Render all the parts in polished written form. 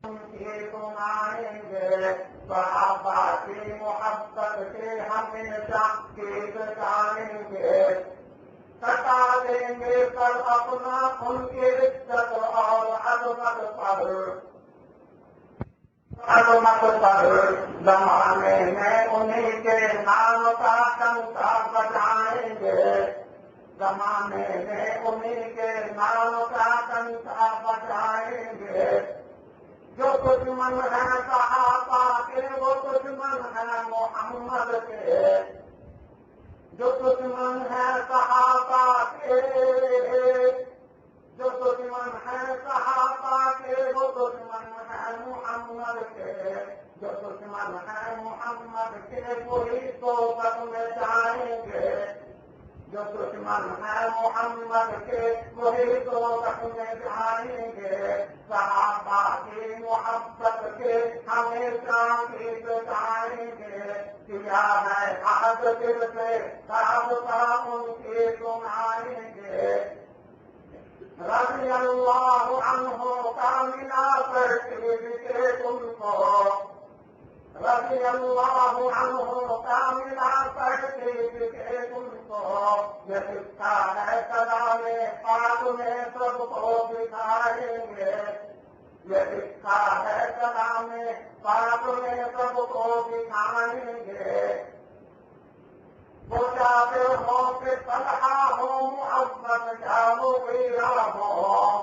سنائیں گے صحابہ کی محبت کے ہمیشہ گیت گائیں گے کٹا دیں گے سر اپنا ان کی عزت اور عظمت پر زمانے میں انہی کے نام کا ڈنکا بجائیں گے زمانے میں انہی کے نام کا ڈنکا بجائیں گے جو دشمن ہے صحابہ کے وہ دشمن ہے محمد کے جو دشمن ہے صحابہ کے جو دشمن ہے صحابہ کے وہ دشمن ہے محمد کے جو دشمن ہے محمد کے وہی صحبت میں جائیں گے جو دشمن ہے محمد کے وہی صحبت میں جائیں گے صحابہ کی محبت کے ہمیشہ گیت گائیں گے کیا ہے عہد دل سے رابطہ ان کی سنائیں گے رضی اللہ عنہ کا ملا ترتیب کے تم کو رضی اللہ عنہ کا ملا ترتیب کے تم کو یہ سکھا ہے کلام پاک میں سب کو دکھائیں گے یہ سکھا ہے کلام پاک میں سب کو دکھائیں گے وہ چاہتے ہو کہ طلحہ ہو محبت یا مغیرہ ہو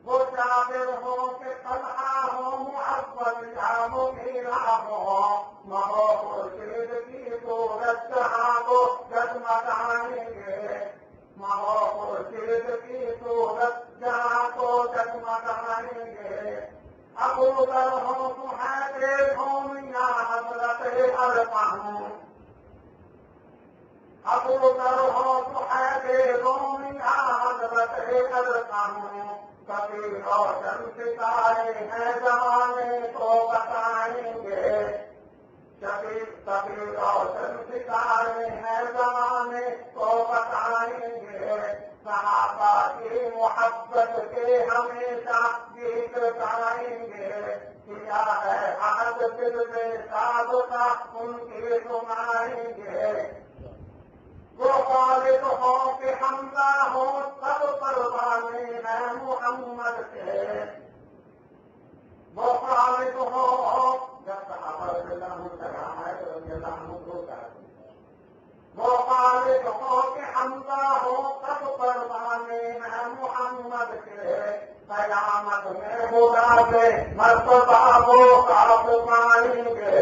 وہ چاہتے ہو کہ طلحہ ہو محبت یا مغیرہ ہو مہو خورشید کی صورت جہاں کو جگمگائیں گے مہو خورشید کی صورت جہاں کو جگمگائیں گے ابو ذر ہو صہیب ہو یا حضرت ارقم ابو ذر ہو صہیب ہو یا حضرت ارقم کبھی روشن ستارے ہیں زمانے کو بتائیں گے کبھی روشن ستارے ہیں زمانے کو بتائیں گے صحابہ کی محبت کے ہمیشہ گیت گائیں گے کیا ہے عہد دل سے سابقہ ان کی سنائیں گے وہ خالد ہو کہ حمزہ ہو سب پروانے ہیں محمد کے وہ خالد ہو جب صحابہ رضی اللہ عنہ کہا ہے تو رضی اللہ عنہ ہوتا ہے وہ خالد ہو کہ حمزہ ہو سب پروانے ہیں محمد کے قیامت میں خدا سے مرتبہ وہ آپ پائیں گے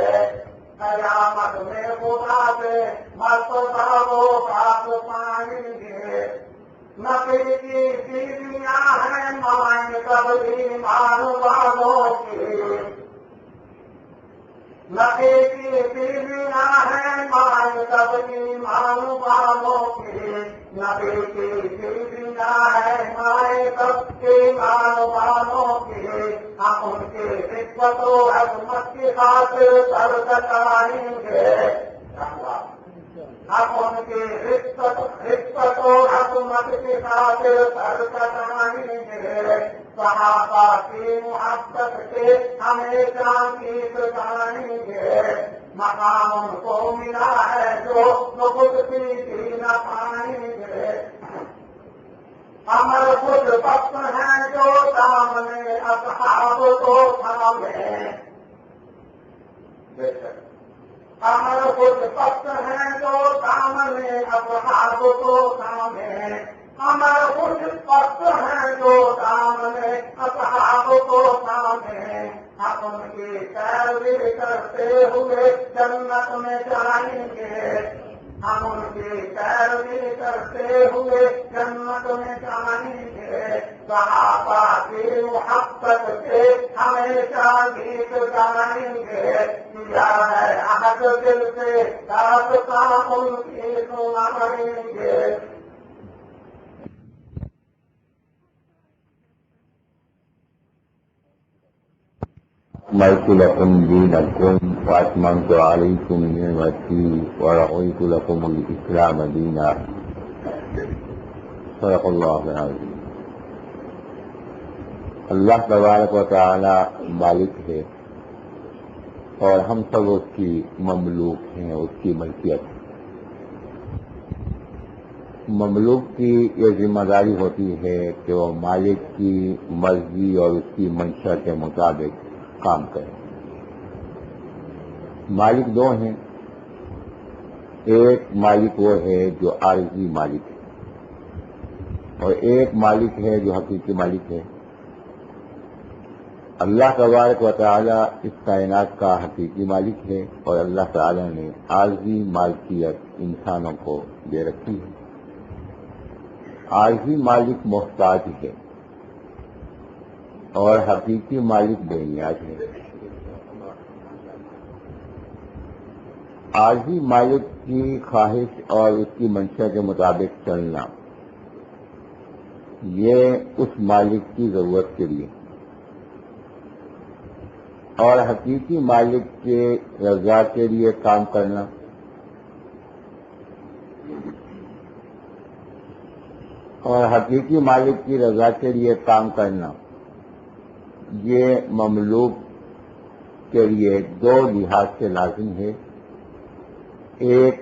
قیامت میں خدا سے مرتبہ وہ آپ پائیں گے نبی کی بیویاں ہیں مائیں کب ایمان والوں کی نبی کی بیویاں ہیں مائیں کب ایمان والوں کی نبی کی بیویاں ہیں مائیں کب ایمان والوں کی ہم ان کی عزت و عظمت کی خاطر سر کٹائیں گے ہم ان کی عزت و عظمت کی خاطر سر کٹائیں گے صحابہ کی محبت کے ہمیشہ گیت گائیں گے مقام ان کو ملا ہے جو خود کی نہ پائیں گے امر خود بخت ہیں جو سامنے اصحاب کو تھامے امر خود بخت ہیں جو سامنے اصحاب کو تھامے امر خود بخت ہیں جو سامنے اصحاب کو تھامے ہم ان کی پیروی کرتے ہوئے جنت میں جائیں گے ہم ان کی پیروی کرتے ہوئے جنت میں جائیں گے صحابہ کی محبت سے ہمیشہ گیت گائیں گے کیا ہے عہد دل سے رابطہ ان کی سنائیں گے أكملت لكم دينكم وأتممت عليكم نعمتي ورضيت لكم الإسلام دينا. صدق الله العظيم. اللہ تبارک و تعالی مالک ہے اور ہم سب اس کی مملوک ہیں، اس کی ملکیت ہے۔ مملوک کی یہ ذمہ داری ہوتی ہے کہ وہ مالک کی مرضی اور اس کی منشا کے مطابق کام کرے۔ مالک دو ہیں، ایک مالک وہ ہے جو عارضی مالک ہے اور ایک مالک ہے جو حقیقی مالک ہے۔ اللہ تبارک و تعالی اس کائنات کا حقیقی مالک ہے اور اللہ تعالی نے عارضی مالکیت انسانوں کو دے رکھی ہے۔ عارضی مالک محتاج ہے اور حقیقی مالک بے نیاز ہے۔ عارضی مالک کی خواہش اور اس کی منشا کے مطابق چلنا یہ اس مالک کی ضرورت کے لیے، اور حقیقی مالک کے رضا کے لیے کام کرنا یہ مملوک کے لیے دو لحاظ سے لازم ہے۔ ایک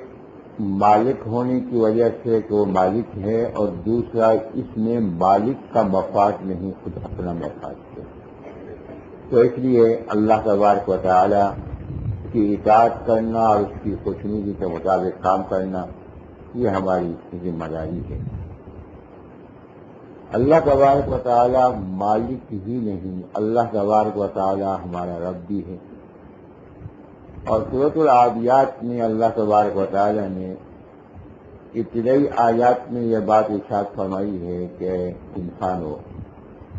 مالک ہونے کی وجہ سے کہ وہ مالک ہے، اور دوسرا اس میں مالک کا مفاد نہیں، خود اپنا مفاد ہے۔ تو اس لیے اللہ تبارک و تعالی کی اطاعت کرنا اور اس کی خوشنودی کے مطابق کام کرنا یہ ہماری ذمہ داری ہے۔ اللہ تبارک و تعالی مالک ہی نہیں، اللہ تبارک و تعالی ہمارا رب بھی ہے۔ اور سورۃ العادیات میں اللہ تبارک و تعالی نے ابتدائی آیات میں یہ بات ارشاد فرمائی ہے کہ انسانوں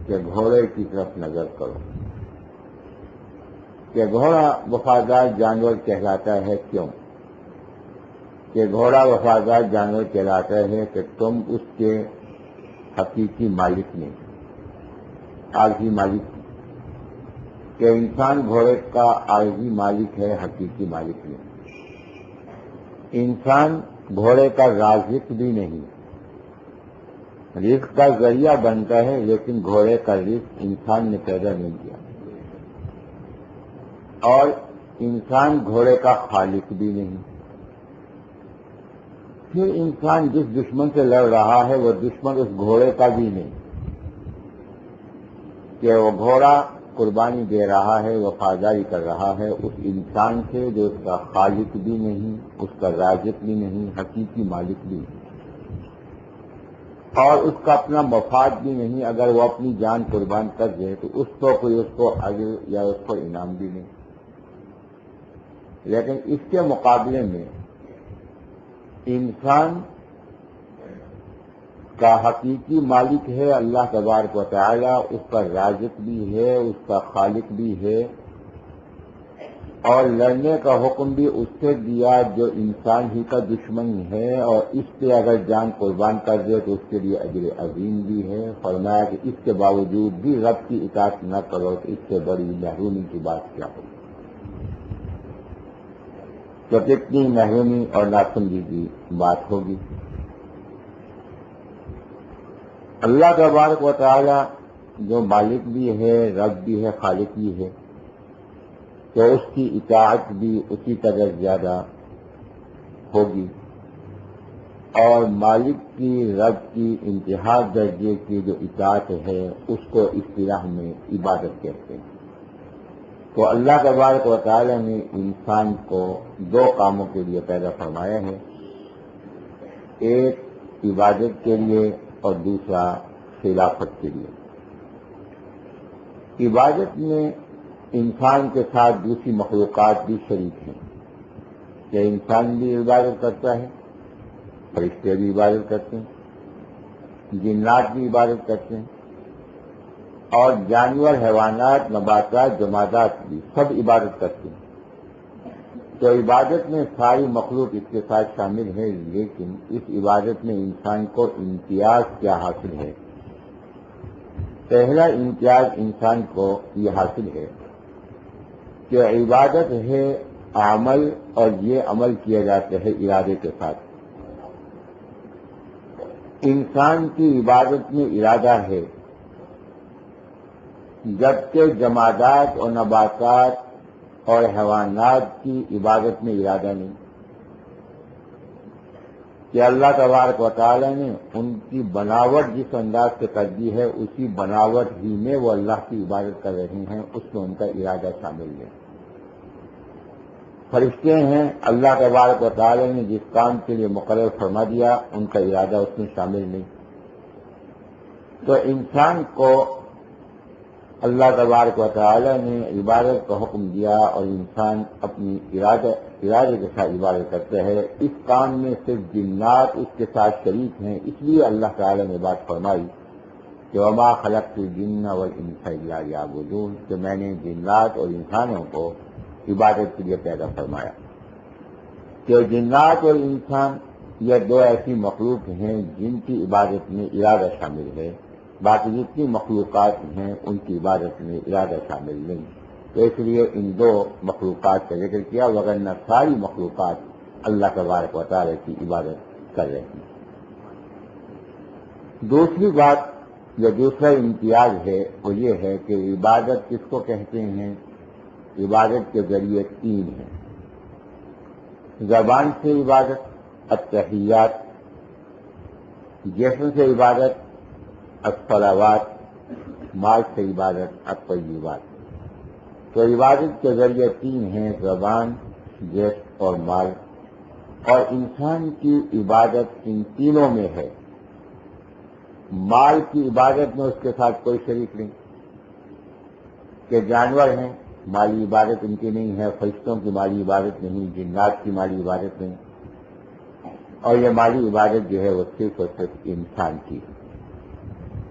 کہ گھوڑے کی طرف نظر کرو، کہ گھوڑا وفادار جانور کہلاتا ہے۔ کیوں کہ گھوڑا وفادار جانور کہلاتا ہے کہ تم اس کے حقیقی مالک نہیں، عارضی مالک، کہ انسان گھوڑے کا عارضی مالک ہے، حقیقی مالک نہیں۔ انسان گھوڑے کا رازق بھی نہیں، رزق کا ذریعہ بنتا ہے، لیکن گھوڑے کا رزق انسان نے پیدا نہیں کیا، اور انسان گھوڑے کا خالق بھی نہیں۔ پھر انسان جس دشمن سے لڑ رہا ہے وہ دشمن اس گھوڑے کا بھی نہیں، کہ وہ گھوڑا قربانی دے رہا ہے، وفاداری کر رہا ہے اس انسان سے جو اس کا خالق بھی نہیں، اس کا رازق بھی نہیں، حقیقی مالک بھی نہیں، اور اس کا اپنا مفاد بھی نہیں۔ اگر وہ اپنی جان قربان کر دے تو اس کو کوئی اس کو اجر یا اس کو انعام بھی نہیں۔ لیکن اس کے مقابلے میں انسان کا حقیقی مالک ہے اللہ تبارک و تعالی، اس کا رازق بھی ہے، اس کا خالق بھی ہے، اور لڑنے کا حکم بھی اس سے دیا جو انسان ہی کا دشمن ہے، اور اس پہ اگر جان قربان کر دے تو اس کے لیے اجر عظیم بھی ہے۔ فرمایا کہ اس کے باوجود بھی رب کی اطاعت نہ کرو تو اس سے بڑی محرومی کی بات کیا ہوگی، تو کتنی محرومی اور ناسمجھی کی بات ہوگی۔ اللہ تبارک و تعالی جو مالک بھی ہے، رب بھی ہے، خالق بھی ہے، تو اس کی اطاعت بھی اسی قدر زیادہ ہوگی، اور مالک کی، رب کی انتہا درجے کی جو اطاعت ہے اس کو اصطلاح میں عبادت کہتے ہیں۔ تو اللہ تبارک و تعالی نے انسان کو دو کاموں کے لیے پیدا فرمایا ہے، ایک عبادت کے لیے اور دوسرا خلافت کے لیے۔ عبادت میں انسان کے ساتھ دوسری مخلوقات بھی شریک ہیں، کہ انسان بھی عبادت کرتا ہے، فرشتے بھی عبادت کرتے ہیں، جنات بھی عبادت کرتے ہیں، اور جانور، حیوانات، نباتات، جمادات بھی سب عبادت کرتے ہیں۔ تو عبادت میں ساری مخلوق اس کے ساتھ شامل ہے، لیکن اس عبادت میں انسان کو امتیاز کیا حاصل ہے؟ پہلا امتیاز انسان کو یہ حاصل ہے کہ عبادت ہے عمل، اور یہ عمل کیا جاتا ہے ارادے کے ساتھ۔ انسان کی عبادت میں ارادہ ہے، جبکہ جمادات اور نباتات اور حیوانات کی عبادت میں ارادہ نہیں، کہ اللہ تبارک و تعالی نے ان کی بناوٹ جس انداز سے کر دی ہے اسی بناوٹ ہی میں وہ اللہ کی عبادت کر رہے ہیں، اس میں ان کا ارادہ شامل ہے۔ فرشتے ہیں، اللہ تبارک و تعالی نے جس کام کے لیے مقرر فرما دیا ان کا ارادہ اس میں شامل نہیں۔ تو انسان کو اللہ تبارک و تعالی نے عبادت کا حکم دیا اور انسان اپنی ارادے کے ساتھ عبادت کرتے ہیں۔ اس کام میں صرف جنات اس کے ساتھ شریک ہیں، اس لیے اللہ تعالی نے بات فرمائی کہ وما خلقت الجن والانس الا لیعبدون، کہ میں نے جنات اور انسانوں کو عبادت کے لیے پیدا فرمایا۔ کہ جنات اور انسان یہ دو ایسی مخلوق ہیں جن کی عبادت میں ارادہ شامل ہے، باقی جتنی مخلوقات ہیں ان کی عبادت میں ارادہ شامل نہیں، تو اس لیے ان دو مخلوقات کا ذکر کیا، وگرنہ ساری مخلوقات اللہ تبارک و تعالی کی عبادت کر رہی ہیں۔ دوسری بات یا دوسرا امتیاز ہے وہ یہ ہے کہ عبادت کس کو کہتے ہیں؟ عبادت کے ذریعے تین ہیں، زبان سے عبادت التحیات، جسم سے عبادت الصلوات، مال سے عبادت الطیبات۔ تو عبادت کے ذریعے تین ہیں، زبان، جسم اور مال، اور انسان کی عبادت ان تینوں میں ہے۔ مال کی عبادت میں اس کے ساتھ کوئی شریک نہیں، کہ جانور ہیں مالی عبادت ان کی نہیں ہے، فرشتوں کی مالی عبادت نہیں، جنات کی مالی عبادت نہیں، اور یہ مالی عبادت جو ہے وہ صرف اور صرف انسان کی ہے۔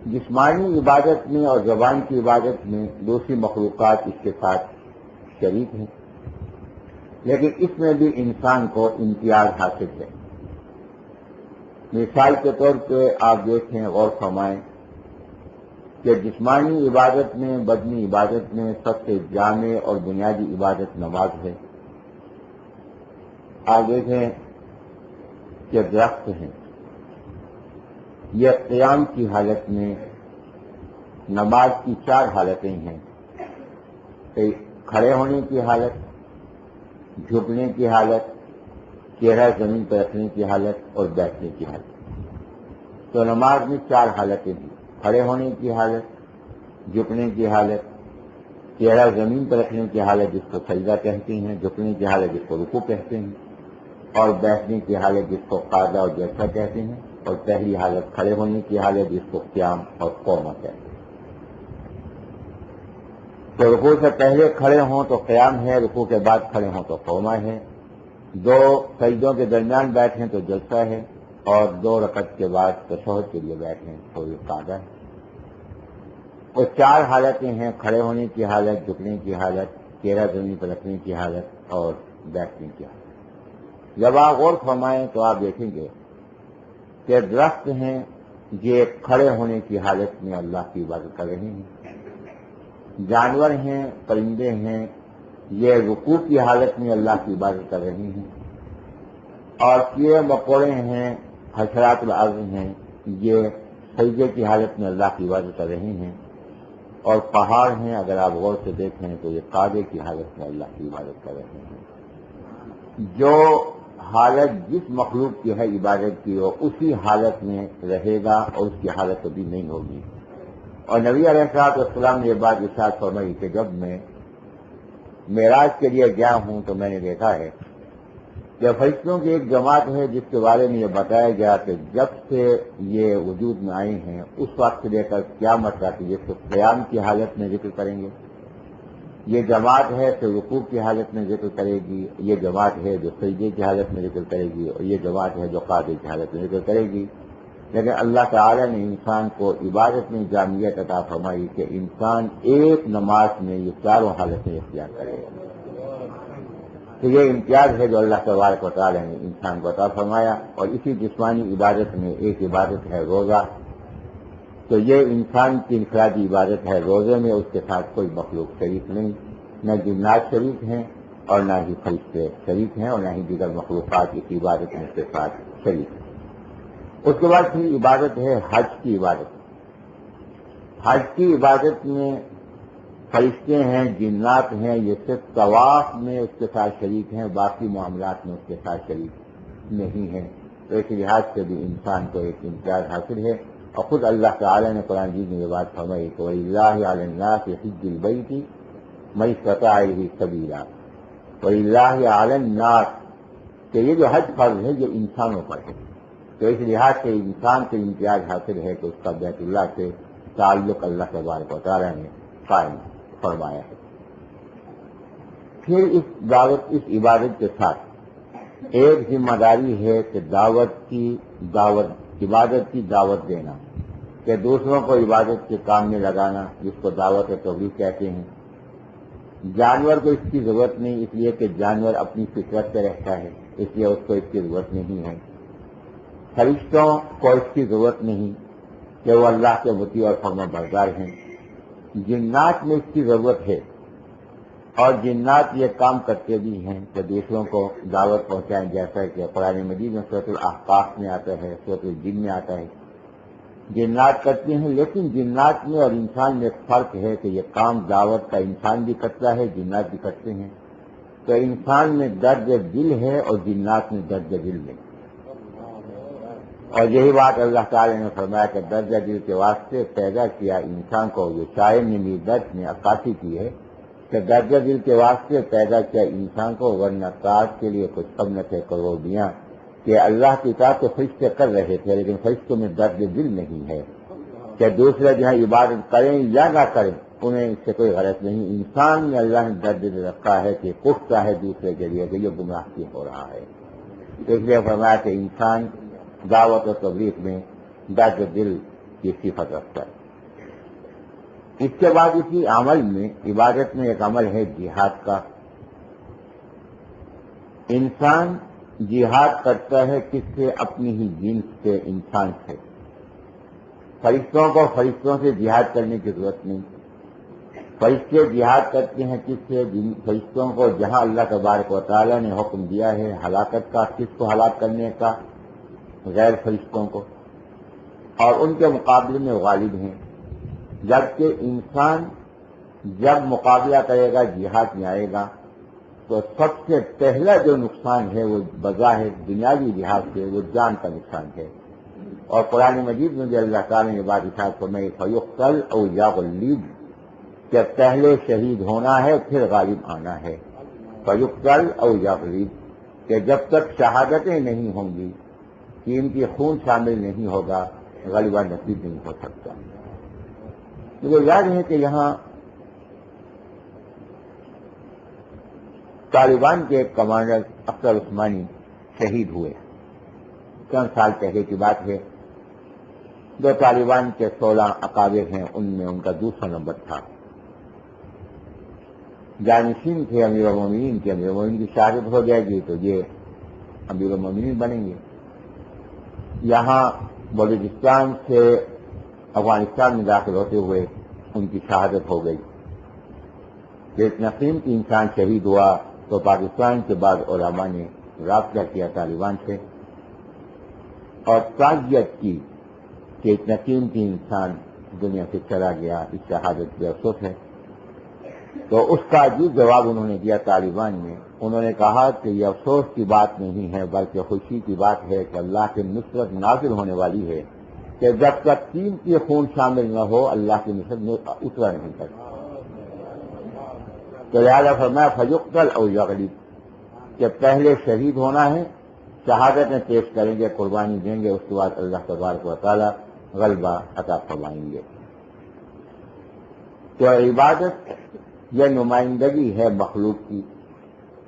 جسمانی عبادت میں اور زبان کی عبادت میں دوسری مخلوقات اس کے ساتھ شریک ہیں، لیکن اس میں بھی انسان کو امتیاز حاصل ہے۔ مثال کے طور پہ آپ دیکھیں، غور فرمائیں کہ جسمانی عبادت میں، بدنی عبادت میں سب سے جامع اور بنیادی عبادت نماز ہے۔ آپ دیکھیں کہ درخت ہیں، یہ قیام کی حالت میں نماز کی چار حالتیں ہیں، کھڑے ہونے کی حالت، جھکنے کی حالت، چہرہ زمین پر رکھنے کی حالت اور بیٹھنے کی حالت۔ تو نماز میں چار حالتیں ہیں، کھڑے ہونے کی حالت، جھکنے کی حالت، چہرہ زمین پر رکھنے کی حالت جس کو سجدہ کہتے ہیں، جھکنے کی حالت جس کو رکوع کہتے ہیں، اور بیٹھنے کی حالت جس کو قعدہ اور جلسہ کہتے ہیں، اور پہلی حالت کھڑے ہونے کی حالت جس کو قیام اور قومہ کہتے ہیں۔ تو رکوع سے پہلے کھڑے ہوں تو قیام ہے، رکوع کے بعد کھڑے ہوں تو قومہ ہے، دو سجدوں کے درمیان بیٹھیں تو جلسہ ہے، اور دو رکعت کے بعد تشہد کے لیے بیٹھیں تو یہ قعدہ ہے۔ وہ چار حالتیں ہیں، کھڑے ہونے کی حالت، جھکنے کی حالت، چہرہ زمین پر رکھنے کی حالت اور بیٹھنے کی حالت۔ جب آپ غور فرمائیں تو آپ دیکھیں گے کہ درخت ہیں یہ کھڑے ہونے کی حالت میں اللہ کی عبادت کر رہے ہیں، جانور ہیں، پرندے ہیں، یہ رکوع کی حالت میں اللہ کی عبادت کر رہے ہیں، اور کیڑے مکوڑے ہیں، حشرات الارض ہیں، یہ سجدے کی حالت میں اللہ کی عبادت کر رہے ہیں، اور پہاڑ ہیں اگر آپ غور سے دیکھیں تو یہ قعدے کی حالت میں اللہ کی عبادت کر رہے ہیں۔ جو حالت جس مخلوق کی ہے عبادت کی وہ اسی حالت میں رہے گا اور اس کی حالت کبھی نہیں ہوگی۔ اور نبی علیہ السلام نے یہ بات ارشاد فرمائی کہ جب میں معراج کے لیے گیا ہوں تو میں نے دیکھا ہے کہ فرشتوں کی ایک جماعت ہے جس کے بارے میں یہ بتایا گیا کہ جب سے یہ وجود میں آئے ہیں اس وقت سے لے کر قیامت تک یہ قیام کی حالت میں ذکر کریں گے، یہ جماعت ہے تو رکوع کی حالت میں ذکر کرے گی، یہ جماعت ہے جو سجدے کی حالت میں ذکر کرے گی، اور یہ جماعت ہے جو قعدے کی حالت میں ذکر کرے گی۔ لیکن اللہ تعالی نے انسان کو عبادت میں جامعیت عطا فرمائی کہ انسان ایک نماز میں یہ چاروں حالتیں اختیار کرے گا۔ تو یہ امتیاز ہے جو اللہ تبارک و تعالی نے انسان کو عطا فرمایا۔ اور اسی جسمانی عبادت میں ایک عبادت ہے روزہ، تو یہ انسان کی انفرادی عبادت ہے۔ روزے میں اس کے ساتھ کوئی مخلوق شریک نہیں، نہ جنات شریک ہیں اور نہ ہی فرشتے شریک ہیں اور نہ ہی دیگر مخلوقات اس عبادت میں اس کے ساتھ شریک ہیں۔ اس کے بعد پھر عبادت ہے حج کی عبادت۔ حج کی عبادت میں فرشتے ہیں، جنات ہیں، یہ صرف طواف میں اس کے ساتھ شریک ہیں، باقی معاملات میں اس کے ساتھ شریک نہیں ہیں. تو اس لحاظ سے بھی انسان کو ایک امتیاز حاصل ہے. اور خود اللہ تعالیٰ نے قرآن مجید میں یہ بات فرمائی کہ وَلِلَّهِ عَلَى النَّاسِ حِجُّ الْبَيْتِ مَنِ اسْتَطَاعَ إِلَيْهِ سَبِيلًا. وَلِلَّهِ عَلَى النَّاسِ کہ یہ جو حج فرض ہے یہ انسانوں پر ہے. تو اس لحاظ سے انسان کو امتیاز حاصل ہے کہ اس کا بیت اللہ سے تعلق اللہ تبارک و تعالیٰ نے قائم فرمایا ہے. پھر اس عبادت کے ساتھ ایک ذمہ داری ہے کہ عبادت کی دعوت دینا، کہ دوسروں کو عبادت کے کام میں لگانا، جس کو دعوت تبلیغ کہتے ہیں. جانور کو اس کی ضرورت نہیں، اس لیے کہ جانور اپنی فطرت سے رہتا ہے، اس لیے اس کو اس کی ضرورت نہیں ہے. فرشتوں کو اس کی ضرورت نہیں کہ وہ اللہ کے مطیع اور فرما بردار ہیں. جنات میں اس کی ضرورت ہے، اور جنات یہ کام کرتے بھی ہیں کہ دوسروں کو دعوت پہنچائیں، جیسا کہ قرآن مجید میں سورۃ الاحقاف میں آتا ہے، سورۃ الجن میں آتا ہے. جنات کرتے ہیں، لیکن جنات میں اور انسان میں ایک فرق ہے کہ یہ کام دعوت کا انسان بھی کرتا ہے، جنات بھی کرتے ہیں. تو انسان میں درد دل ہے اور جنات میں درد دل نہیں. اور یہی بات اللہ تعالی نے فرمایا کہ درد دل کے واسطے پیدا کیا انسان کو. یہ شاعر نے بھی درد نے عکاسی کی ہے کہ درد دل کے واسطے پیدا کیا انسان کو، ورنہ کاج کے لیے کچھ کم نہ تھے کروڑیاں. کہ اللہ کی اطاعت تو فرشتے کر رہے تھے، لیکن فرشتوں میں درد دل نہیں ہے کہ دوسرے جہاں عبادت کریں یا نہ کریں انہیں اس سے کوئی غرض نہیں. انسان میں اللہ نے درد دل رکھا ہے کہ پختہ ہے دوسرے کے لیے کہ یہ گمراہ کیوں ہو رہا ہے. اس لیے فرمایا کہ انسان دعوت و تبلیغ میں درد دل کی صفت رکھتا ہے. اس کے بعد اسی عمل میں، عبادت میں ایک عمل ہے جہاد کا. انسان جہاد کرتا ہے کس سے؟ اپنی ہی جنس سے، انسان سے. فرشتوں کو فرشتوں سے جہاد کرنے کی ضرورت نہیں. فرشتے جہاد کرتے ہیں کس سے؟ فرشتوں کو جہاں اللہ تبارک و تعالیٰ نے حکم دیا ہے ہلاکت کا، کس کو ہلاک کرنے کا؟ غیر فرشتوں کو. اور ان کے مقابلے میں غالب ہیں. جبکہ انسان جب مقابلہ کرے گا، جہاد میں آئے گا، تو سب سے پہلا جو نقصان ہے وہ بظاہر دنیاوی لحاظ سے وہ جان کا نقصان ہے. اور قرآن مجید میں بھی اللہ تعالیٰ نے بات ارشاد فرمائی فیقتل او یغلب کہ پہلے شہید ہونا ہے پھر غالب آنا ہے. فیقتل او یغلب کہ جب تک شہادتیں نہیں ہوں گی، قیمتی خون شامل نہیں ہوگا، غلبہ نصیب نہیں ہو سکتا. مجھے یاد ہے کہ یہاں طالبان کے ایک کمانڈر اختر عثمانی شہید ہوئے. چند سال پہلے کی بات ہے. جو طالبان کے 16 اکابر ہیں ان میں ان کا دوسرا نمبر تھا. جانشین تھے امیر المومنین کے. امیر المومنین کی شہادت ہو جائے گی تو یہ امیر المومنین بنیں گے. یہاں بلوچستان سے افغانستان میں داخل ہوتے ہوئے ان کی شہادت ہو گئی. ایک نسیم کی انسان شہید ہوا تو پاکستان کے بعد علماء نے رابطہ کیا طالبان سے اور تعزیت کی کہ ایک نسیم کی انسان دنیا سے چلا گیا، اس شہادت پہ افسوس ہے. تو اس کا جو جواب انہوں نے دیا طالبان میں، انہوں نے کہا کہ یہ افسوس کی بات نہیں ہے بلکہ خوشی کی بات ہے کہ اللہ کی نصرت نازل ہونے والی ہے کہ جب تک قیمتی خون شامل نہ ہو اللہ کی نصرت اترا نہیں کرتی. تو لہٰذا فرمایا فیقتل او یغلب کہ پہلے شہید ہونا ہے، شہادت میں پیش کریں گے، قربانی دیں گے، اس کے بعد اللہ تبارک و تعالی غلبہ عطا فرمائیں گے. تو عبادت یہ نمائندگی ہے مخلوق کی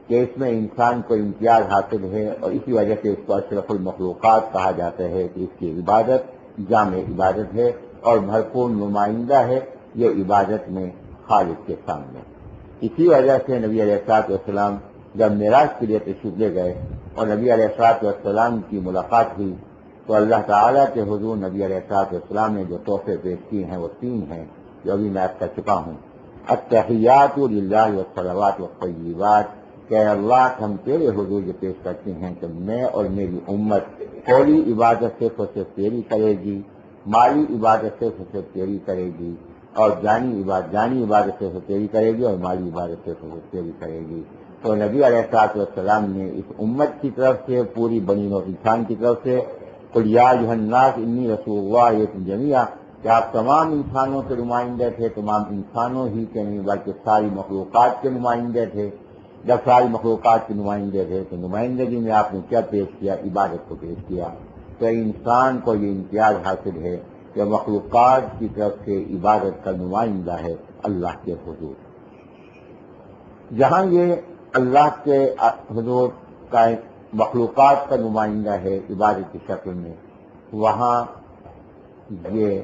کہ اس میں انسان کو امتیاز حاصل ہے اور اسی وجہ سے اس کو اشرف المخلوقات کہا جاتا ہے کہ اس کی عبادت جامع عبادت ہے اور بھرپور نمائندہ ہے یہ عبادت میں خالق کے سامنے. اسی وجہ سے نبی علیہ الصلوۃ والسلام جب معراج کے لیے تشریف لے گئے اور نبی علیہ الصلوۃ والسلام کی ملاقات ہوئی تو اللہ تعالیٰ کے حضور نبی علیہ الصلوۃ والسلام نے جو تحفے پیش کیے ہیں وہ 3 ہیں جو ابھی میں عرض کر چکا ہوں. التحیات للہ والصلوات والطیبات کہ اللہ ہم تیرے حضور یہ پیش کرتے ہیں کہ میں اور میری امت قولی عبادت صرف اور صرف تیری کرے گی، مالی عبادت صرف اور صرف تیری کرے گی، اور جانی عبادت سے تیری کرے گی اور مالی عبادت سے تیری کرے گی. تو نبی علیہ الصلوۃ والسلام نے اس امت کی طرف سے پوری بنی نوع انسان کی طرف سے قل یا ایھا الناس انی رسول اللہ الیکم جمیعا کہ آپ تمام انسانوں کے نمائندے تھے، تمام انسانوں ہی کے نہیں بلکہ ساری مخلوقات کے نمائندے تھے. جب ساری مخلوقات کے نمائندے تھے تو نمائندگی میں آپ نے کیا پیش کیا؟ عبادت کو پیش کیا. تو انسان کو یہ امتیاز حاصل ہے کہ مخلوقات کی طرف سے عبادت کا نمائندہ ہے اللہ کے حضور. جہاں یہ اللہ کے حضور کا مخلوقات کا نمائندہ ہے عبادت کی شکل میں، وہاں یہ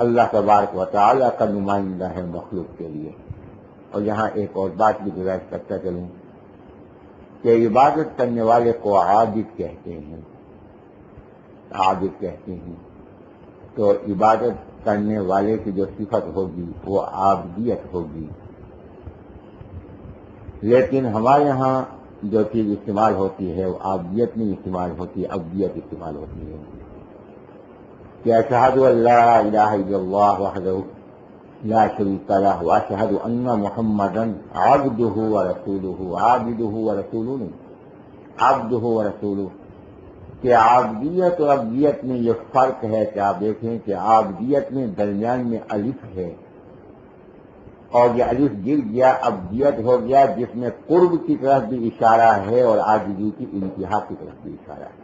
اللہ تبارک و تعالیٰ کا نمائندہ ہے مخلوق کے لیے. اور یہاں ایک اور بات بھی گزارش کرتا چلوں کہ عبادت کرنے والے کو عابد کہتے ہیں. عابد کہتے ہیں تو عبادت کرنے والے کی جو صفت ہوگی وہ عابدیت ہوگی. لیکن ہمارے یہاں جو چیز استعمال ہوتی ہے وہ عابدیت نہیں استعمال ہوتی، عبدیت استعمال ہوتی ہے. کہ اشہد ان لا الہ الا اللہ وحدہ لا شریک لہ واشہد ان محمدا عبدہ ورسولہ. عابدہ ورسولہ نہیں، عبدہ ورسولہ. کہ عابدیت اور عبدیت میں یہ فرق ہے کہ آپ دیکھیں کہ عابدیت میں درمیان میں الف ہے اور یہ الف گر گیا، عبدیت ہو گیا جس میں قرب کی طرف بھی اشارہ ہے اور عاجزی کی انتہا کی طرف بھی اشارہ ہے.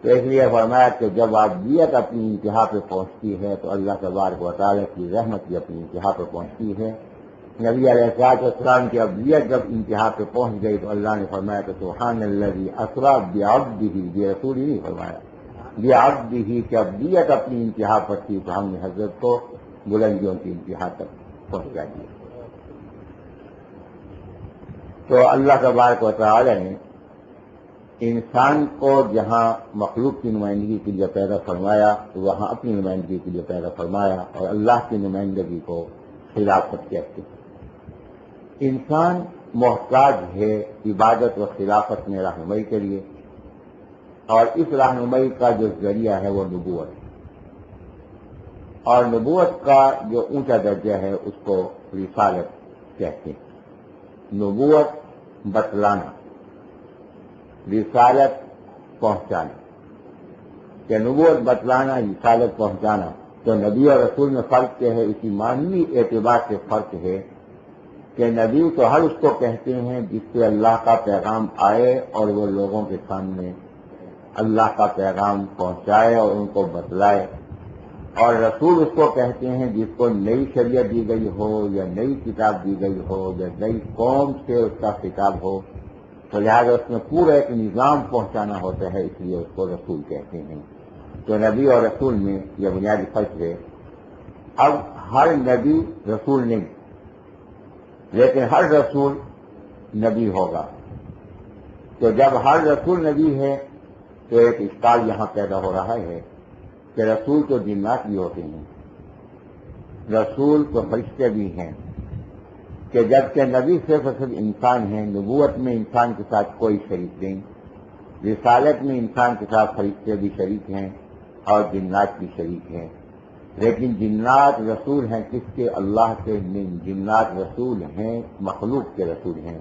تو اس لیے فرمایا کہ جب عابدیت اپنی انتہا پہ پہنچتی ہے تو اللہ تبارک و تعالیٰ کی رحمت بھی اپنی انتہا پہ پہنچتی ہے. نبی علیہ الصلوۃ والسلام کی عبدیت جب انتہا پہ پہنچ گئی تو اللہ نے فرمایا کہ سبحان الذی اسری بعبدہ، برسولہ نہیں فرمایا، بعبدہ کہ عبدیت اپنی انتہا پر تھی تو ہم نے حضرت کو بلندیوں کی انتہا تک پہنچا دیا. تو اللہ تبارک و تعالیٰ نے انسان کو جہاں مخلوق کی نمائندگی کے لیے پیدا فرمایا تو وہاں اپنی نمائندگی کے لیے پیدا فرمایا اور اللہ کی نمائندگی کو خلافت کہتے ہیں. انسان محتاج ہے عبادت و خلافت میں رہنمائی کے لیے، اور اس رہنمائی کا جو ذریعہ ہے وہ نبوت ہے. اور نبوت کا جو اونچا درجہ ہے اس کو رسالت کہتے ہیں. نبوت بتلانا، رسالت پہنچانا. کہ نبوت بتلانا، رسالت پہنچانا. تو نبی اور رسول میں فرق کیا ہے؟ اسی معنوی اعتبار سے فرق ہے کہ نبی تو ہر اس کو کہتے ہیں جس سے اللہ کا پیغام آئے اور وہ لوگوں کے سامنے اللہ کا پیغام پہنچائے اور ان کو بتلائے. اور رسول اس کو کہتے ہیں جس کو نئی شریعت دی گئی ہو یا نئی کتاب دی گئی ہو یا نئی قوم سے اس کا خطاب ہو، تو لہٰذا اس میں پورا ایک نظام پہنچانا ہوتا ہے، اس لیے اس کو رسول کہتے ہیں. تو نبی اور رسول میں یہ بنیادی فرق ہے. اب ہر نبی رسول نہیں، لیکن ہر رسول نبی ہوگا. تو جب ہر رسول نبی ہے تو ایک اشکال یہاں پیدا ہو رہا ہے کہ رسول تو جنات بھی ہوتے ہیں، رسول تو فرشتے بھی ہیں. کہ جبکہ نبی صرف انسان ہیں، نبوت میں انسان کے ساتھ کوئی شریک نہیں، رسالت میں انسان کے ساتھ فرشتے بھی شریک ہیں اور جنات بھی شریک ہیں. لیکن جنات رسول ہیں کس کے؟ اللہ کے نہیں. جنات رسول ہیں مخلوق کے رسول ہیں.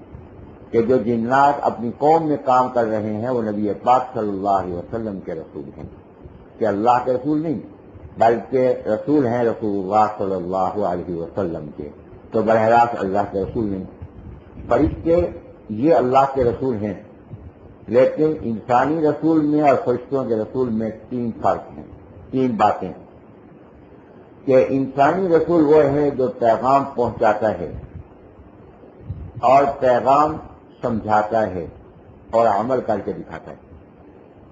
کہ جو جنات اپنی قوم میں کام کر رہے ہیں وہ نبی پاک صلی اللہ علیہ وسلم کے رسول ہیں. کہ اللہ کے رسول نہیں بلکہ رسول ہیں رسول اللہ صلی اللہ علیہ وسلم کے. تو براہ راست اللہ کے رسول نہیں. فرشتے یہ اللہ کے رسول ہیں، لیکن انسانی رسول میں اور فرشتوں کے رسول میں تین فرق ہیں، تین باتیں. کہ انسانی رسول وہ ہے جو پیغام پہنچاتا ہے اور پیغام سمجھاتا ہے اور عمل کر کے دکھاتا ہے.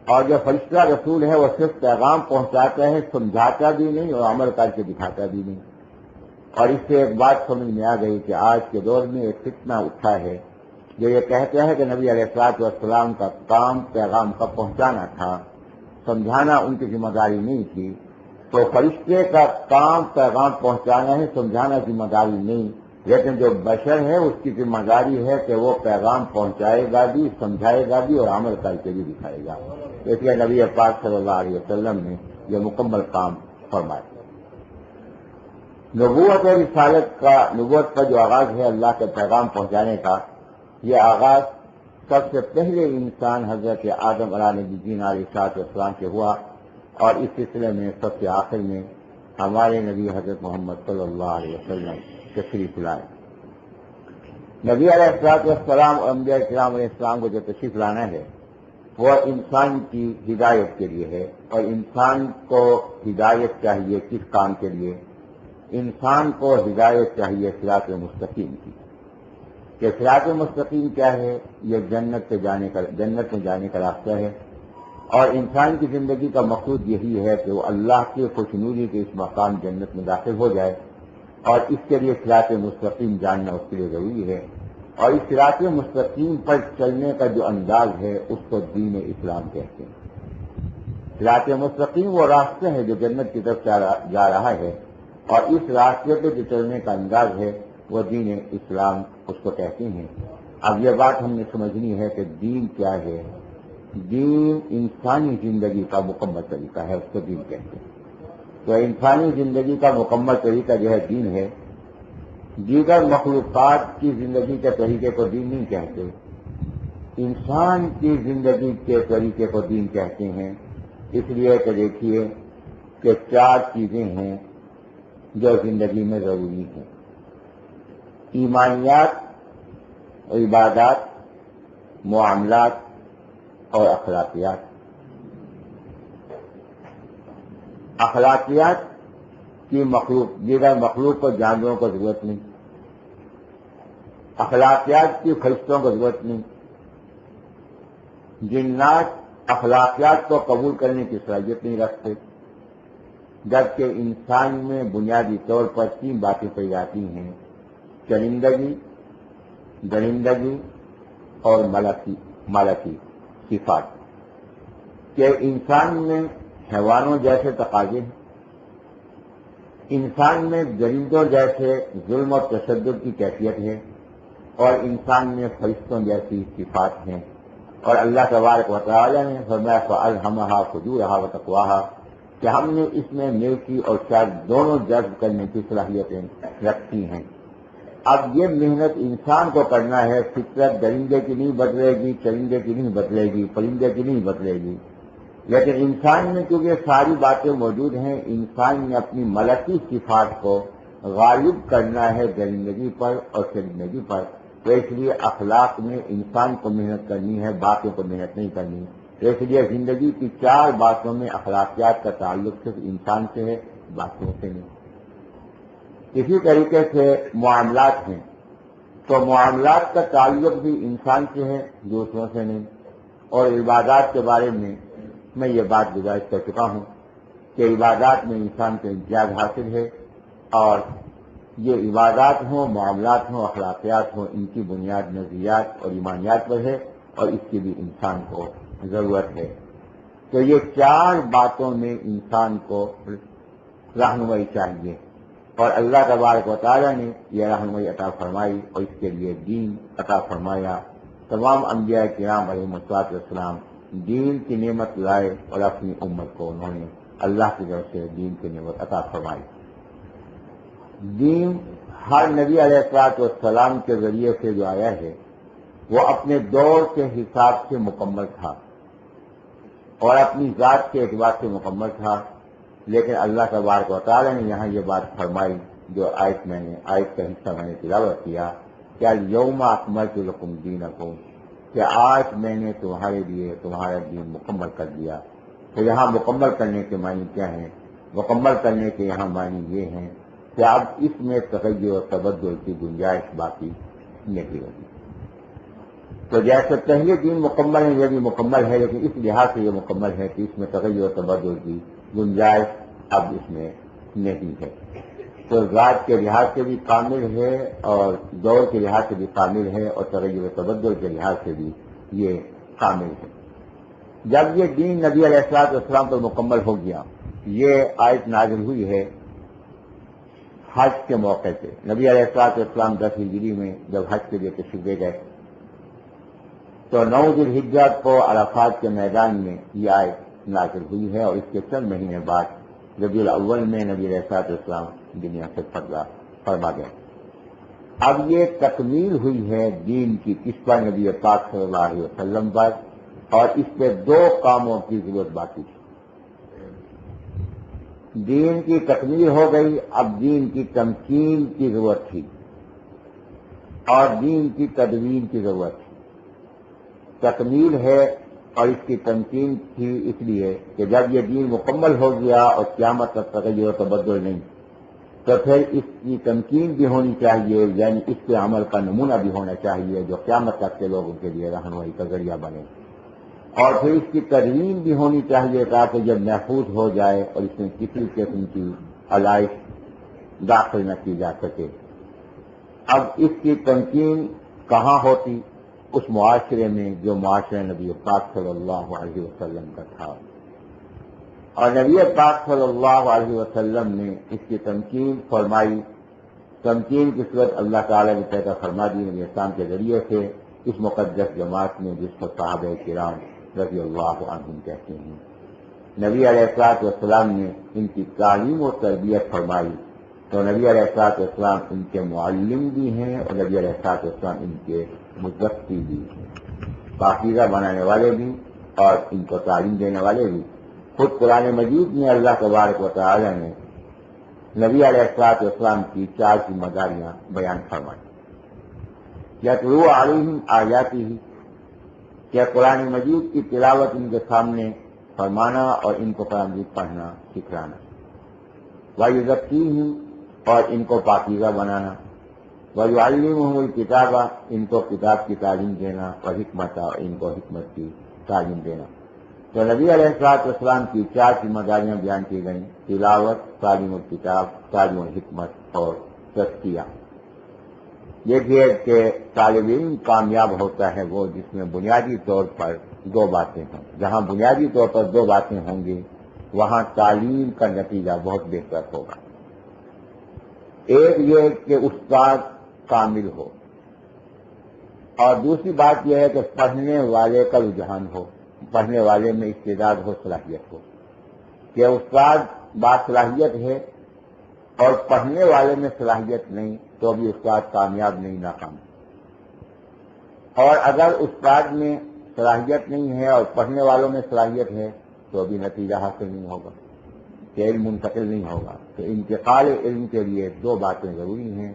اور جو فرشتہ رسول ہے وہ صرف پیغام پہنچاتا ہے، سمجھاتا بھی نہیں اور عمل کر کے دکھاتا بھی نہیں. اور اس سے ایک بات سمجھ میں آ گئی کہ آج کے دور میں ایک فتنہ اٹھا ہے جو یہ کہتا ہے کہ نبی علیہ الصلوۃ والسلام کا کام پیغام کا پہنچانا تھا، سمجھانا ان کی ذمہ داری نہیں تھی. تو فرشتے کا کام پیغام پہنچانا ہے، سمجھانا ذمہ داری نہیں. لیکن جو بشر ہے اس کی ذمہ داری ہے کہ وہ پیغام پہنچائے گا بھی، سمجھائے گا بھی اور عمل کر کے بھی دکھائے گا. اس لیے نبی پاک صلی اللہ علیہ وسلم نے یہ مکمل کام فرمایا. نبوت اور نبوت کا جو آغاز ہے اللہ کا پیغام پہنچانے کا، یہ آغاز سب سے پہلے انسان حضرت آدم علیہ نبیین علیہ السلام سے ہوا، اور اس سلسلے میں سب سے آخر میں ہمارے نبی حضرت محمد صلی اللہ علیہ وسلم تشریف لائے۔ نبی علیہ السلام اور انبیاء کرام علیہ السلام کو جو تشریف لانا ہے وہ انسان کی ہدایت کے لیے ہے، اور انسان کو ہدایت چاہیے کس کام کے لیے؟ انسان کو ہدایت چاہیے صراط مستقیم کی، کہ صراط مستقیم کیا ہے؟ یہ جنت میں جانے کا راستہ ہے، اور انسان کی زندگی کا مقصود یہی ہے کہ وہ اللہ کی خوشنودی کے اس مقام جنت میں داخل ہو جائے، اور اس کے لیے صراط مستقیم جاننا اس کے لیے ضروری ہے، اور اس صراط مستقیم پر چلنے کا جو انداز ہے اس کو دین اسلام کہتے ہیں۔ صراط مستقیم وہ راستہ ہے جو جنت کی طرف جا رہا ہے، اور اس راستے پہ جو چلنے کا انداز ہے وہ دین اسلام اس کو کہتے ہیں۔ اب یہ بات ہم نے سمجھنی ہے کہ دین کیا ہے۔ دین انسانی زندگی کا مکمل طریقہ ہے، اس کو دین کہتے ہیں۔ تو انسانی زندگی کا مکمل طریقہ جو ہے دین ہے۔ دیگر مخلوقات کی زندگی کے طریقے کو دین نہیں کہتے، انسان کی زندگی کے طریقے کو دین کہتے ہیں۔ اس لیے کہ دیکھیے کہ 4 چیزیں ہیں جو زندگی میں ضروری ہیں: ایمانیات، عبادات، معاملات اور اخلاقیات۔ اخلاقیات کی دیگر مخلوق کو جانوروں کو ضرورت نہیں، اخلاقیات کی فرشتوں کو ضرورت نہیں، جنات اخلاقیات کو قبول کرنے کی صلاحیت نہیں رکھتے، جبکہ انسان میں بنیادی طور پر 3 باتیں پائی جاتی ہیں: چرندگی، درندگی اور ملکی صفات۔ کہ انسان میں حیوانوں جیسے تقاضے ہیں، انسان میں درندوں جیسے ظلم و تشدد کی کیفیت ہے، اور انسان میں فرشتوں جیسی صفات ہیں۔ اور اللہ تبارک و تعالی نے فرمایا فَأَلْهَمَهَا فُجُورَهَا وَتَقْوَاهَا، کہ ہم نے اس میں نیکی اور شر دونوں جذب کرنے کی صلاحیتیں رکھی ہیں۔ اب یہ محنت انسان کو کرنا ہے، فطرت درندے کی نہیں بدلے گی، چرندے کی نہیں بدلے گی، پرندے کی نہیں بدلے گی، لیکن انسان میں کیونکہ ساری باتیں موجود ہیں، انسان نے اپنی ملکی صفات کو غالب کرنا ہے درندگی پر اور چرندگی پر، تو اس لیے اخلاق میں انسان کو محنت کرنی ہے، باقیوں کو محنت نہیں کرنی۔ تو اس لیے زندگی کی 4 باتوں میں اخلاقیات کا تعلق صرف انسان سے ہے، باقیوں سے نہیں۔ اسی طریقے سے معاملات ہیں، تو معاملات کا تعلق بھی انسان سے ہے، دوسروں سے نہیں۔ اور عبادات کے بارے میں میں یہ بات گزارش کر چکا ہوں کہ عبادات میں انسان کو امتیاز حاصل ہے، اور یہ عبادات ہوں، معاملات ہوں، اخلاقیات ہوں، ان کی بنیاد نظریات اور ایمانیات پر ہے، اور اس کی بھی انسان کو ضرورت ہے۔ تو یہ 4 باتوں میں انسان کو رہنمائی چاہیے، اور اللہ تبارک و تعالیٰ نے یہ رہنمائی عطا فرمائی، اور اس کے لیے دین عطا فرمایا۔ تمام انبیاء کرام علیہ السلام دین کی نعمت لائے، اور اپنی امت کو انہوں نے اللہ کی طرف سے دین کی نعمت عطا فرمائی۔ دین ہر نبی علیہ السلام کے ذریعے سے جو آیا ہے وہ اپنے دور کے حساب سے مکمل تھا، اور اپنی ذات کے اعتبار سے مکمل تھا، لیکن اللہ تبارک و تعالیٰ نے یہاں یہ بات فرمائی جو آیت کا حصہ میں نے تلاوت کیا کہ الیوم اکملت لکم دینکم، کہ آج میں نے تمہارے لیے تمہارا دین مکمل کر دیا۔ تو یہاں مکمل کرنے کے معنی کیا ہیں؟ مکمل کرنے کے یہاں معنی یہ ہیں کہ اب اس میں تغیر و تبدل کی گنجائش باقی نہیں ہوگی۔ تو جیسے پہلے دین مکمل ہے، یہ بھی مکمل ہے، لیکن اس لحاظ سے یہ مکمل ہے کہ اس میں تغیر و تبدل کی گنجائش اب اس میں نہیں ہے۔ تو ذات کے لحاظ سے بھی کامل ہے، اور دور کے لحاظ سے بھی کامل ہے، اور تغیر و تبدل کے لحاظ سے بھی یہ کامل ہے۔ جب یہ دین نبی علیہ السلام پر مکمل ہو گیا، یہ آیت نازل ہوئی ہے حج کے موقع سے۔ نبی علیہ السلام 10 ہجری میں جب حج کے لیے تشریف لے گئے تو 9 ذی الحجہ کو عرفات کے میدان میں یہ آیت نازل ہوئی ہے، اور اس کے چند مہینے بعد ربیع الاول میں نبی علیہ السلام دنیا سے فرما گئے۔ اب یہ تکمیل ہوئی ہے دین کی کس پر؟ نبی پاک صلی اللہ علیہ وسلم پر، اور اس پہ دو کاموں کی ضرورت باقی تھی۔ دین کی تکمیل ہو گئی، اب دین کی تمکین کی ضرورت تھی اور دین کی تدوین کی ضرورت تھی۔ تکمیل ہے اور اس کی تمکین تھی اس لیے کہ جب یہ دین مکمل ہو گیا اور قیامت تک تغیر و تبدل نہیں، تو پھر اس کی تمکین بھی ہونی چاہیے، یعنی اس کے عمل کا نمونہ بھی ہونا چاہیے جو قیامت تک کے لوگوں کے لیے رہنمائی کا ذریعہ بنے، اور پھر اس کی تدوین بھی ہونی چاہیے تاکہ جب محفوظ ہو جائے اور اس میں کسی قسم کی علائش داخل نہ کی جا سکے۔ اب اس کی تمکین کہاں ہوتی؟ اس معاشرے میں جو معاشرہ نبی پاک صلی اللہ علیہ وسلم کا تھا، اور نبی پاک صلی اللہ علیہ وسلم نے اس کی تمکین فرمائی۔ تمکین کی صورت اللہ تعالیٰ نے پیدا فرما دی نبی اسلام کے ذریعے سے اس مقدس جماعت میں جس کو صحابہ کرام رضی اللہ عنہم کہتے ہیں۔ نبی علیہ السلام نے ان کی تعلیم و تربیت فرمائی، تو نبی علیہ السلام ان کے معلم بھی ہیں اور نبی علیہ السلام ان کے مزکی بھی ہیں، پاکیزہ بنانے والے بھی اور ان کو تعلیم دینے والے بھی۔ خود قرآن مجید میں اللہ تبارک و تعالی نے نبی علیہ السلام کی 4 ذمہ داریاں بیان فرمائی۔ یتلو علیہم آیاتہ، کہ قرآن مجید کی تلاوت ان کے سامنے فرمانا اور ان کو قرآن مجید پڑھنا سکھلانا، وَيُزَكِّيهِمْ، اور ان کو پاکیزہ بنانا، وَيُعَلِّمُهُمُ الْكِتَابَ، ان کو کتاب کی تعلیم دینا، وَحِكْمَةَ، اور ان کو حکمت کی تعلیم دینا۔ تو نبی علیہ السلام کی 4 ذمہ داریاں بیان کی گئیں: تلاوت، تعلیم الکتاب، تعلیم الحکمت اور تزکیہ۔ دیکھیے کہ طالب علم کامیاب ہوتا ہے وہ جس میں بنیادی طور پر 2 باتیں ہوں۔ جہاں بنیادی طور پر 2 باتیں ہوں گی وہاں تعلیم کا نتیجہ بہت بہتر ہوگا۔ ایک یہ کہ استاد کامل ہو، اور دوسری بات یہ ہے کہ پڑھنے والے کا رجحان ہو، پڑھنے والے میں استعداد ہو، صلاحیت ہو، کہ استاد باصلاحیت ہے اور پڑھنے والے میں صلاحیت نہیں تو بھی استاد کامیاب نہیں، ناکام۔ اور اگر استاد میں صلاحیت نہیں ہے اور پڑھنے والوں میں صلاحیت ہے تو بھی نتیجہ حاصل نہیں ہوگا، کہ علم منتقل نہیں ہوگا۔ تو انتقال علم کے لیے 2 باتیں ضروری ہیں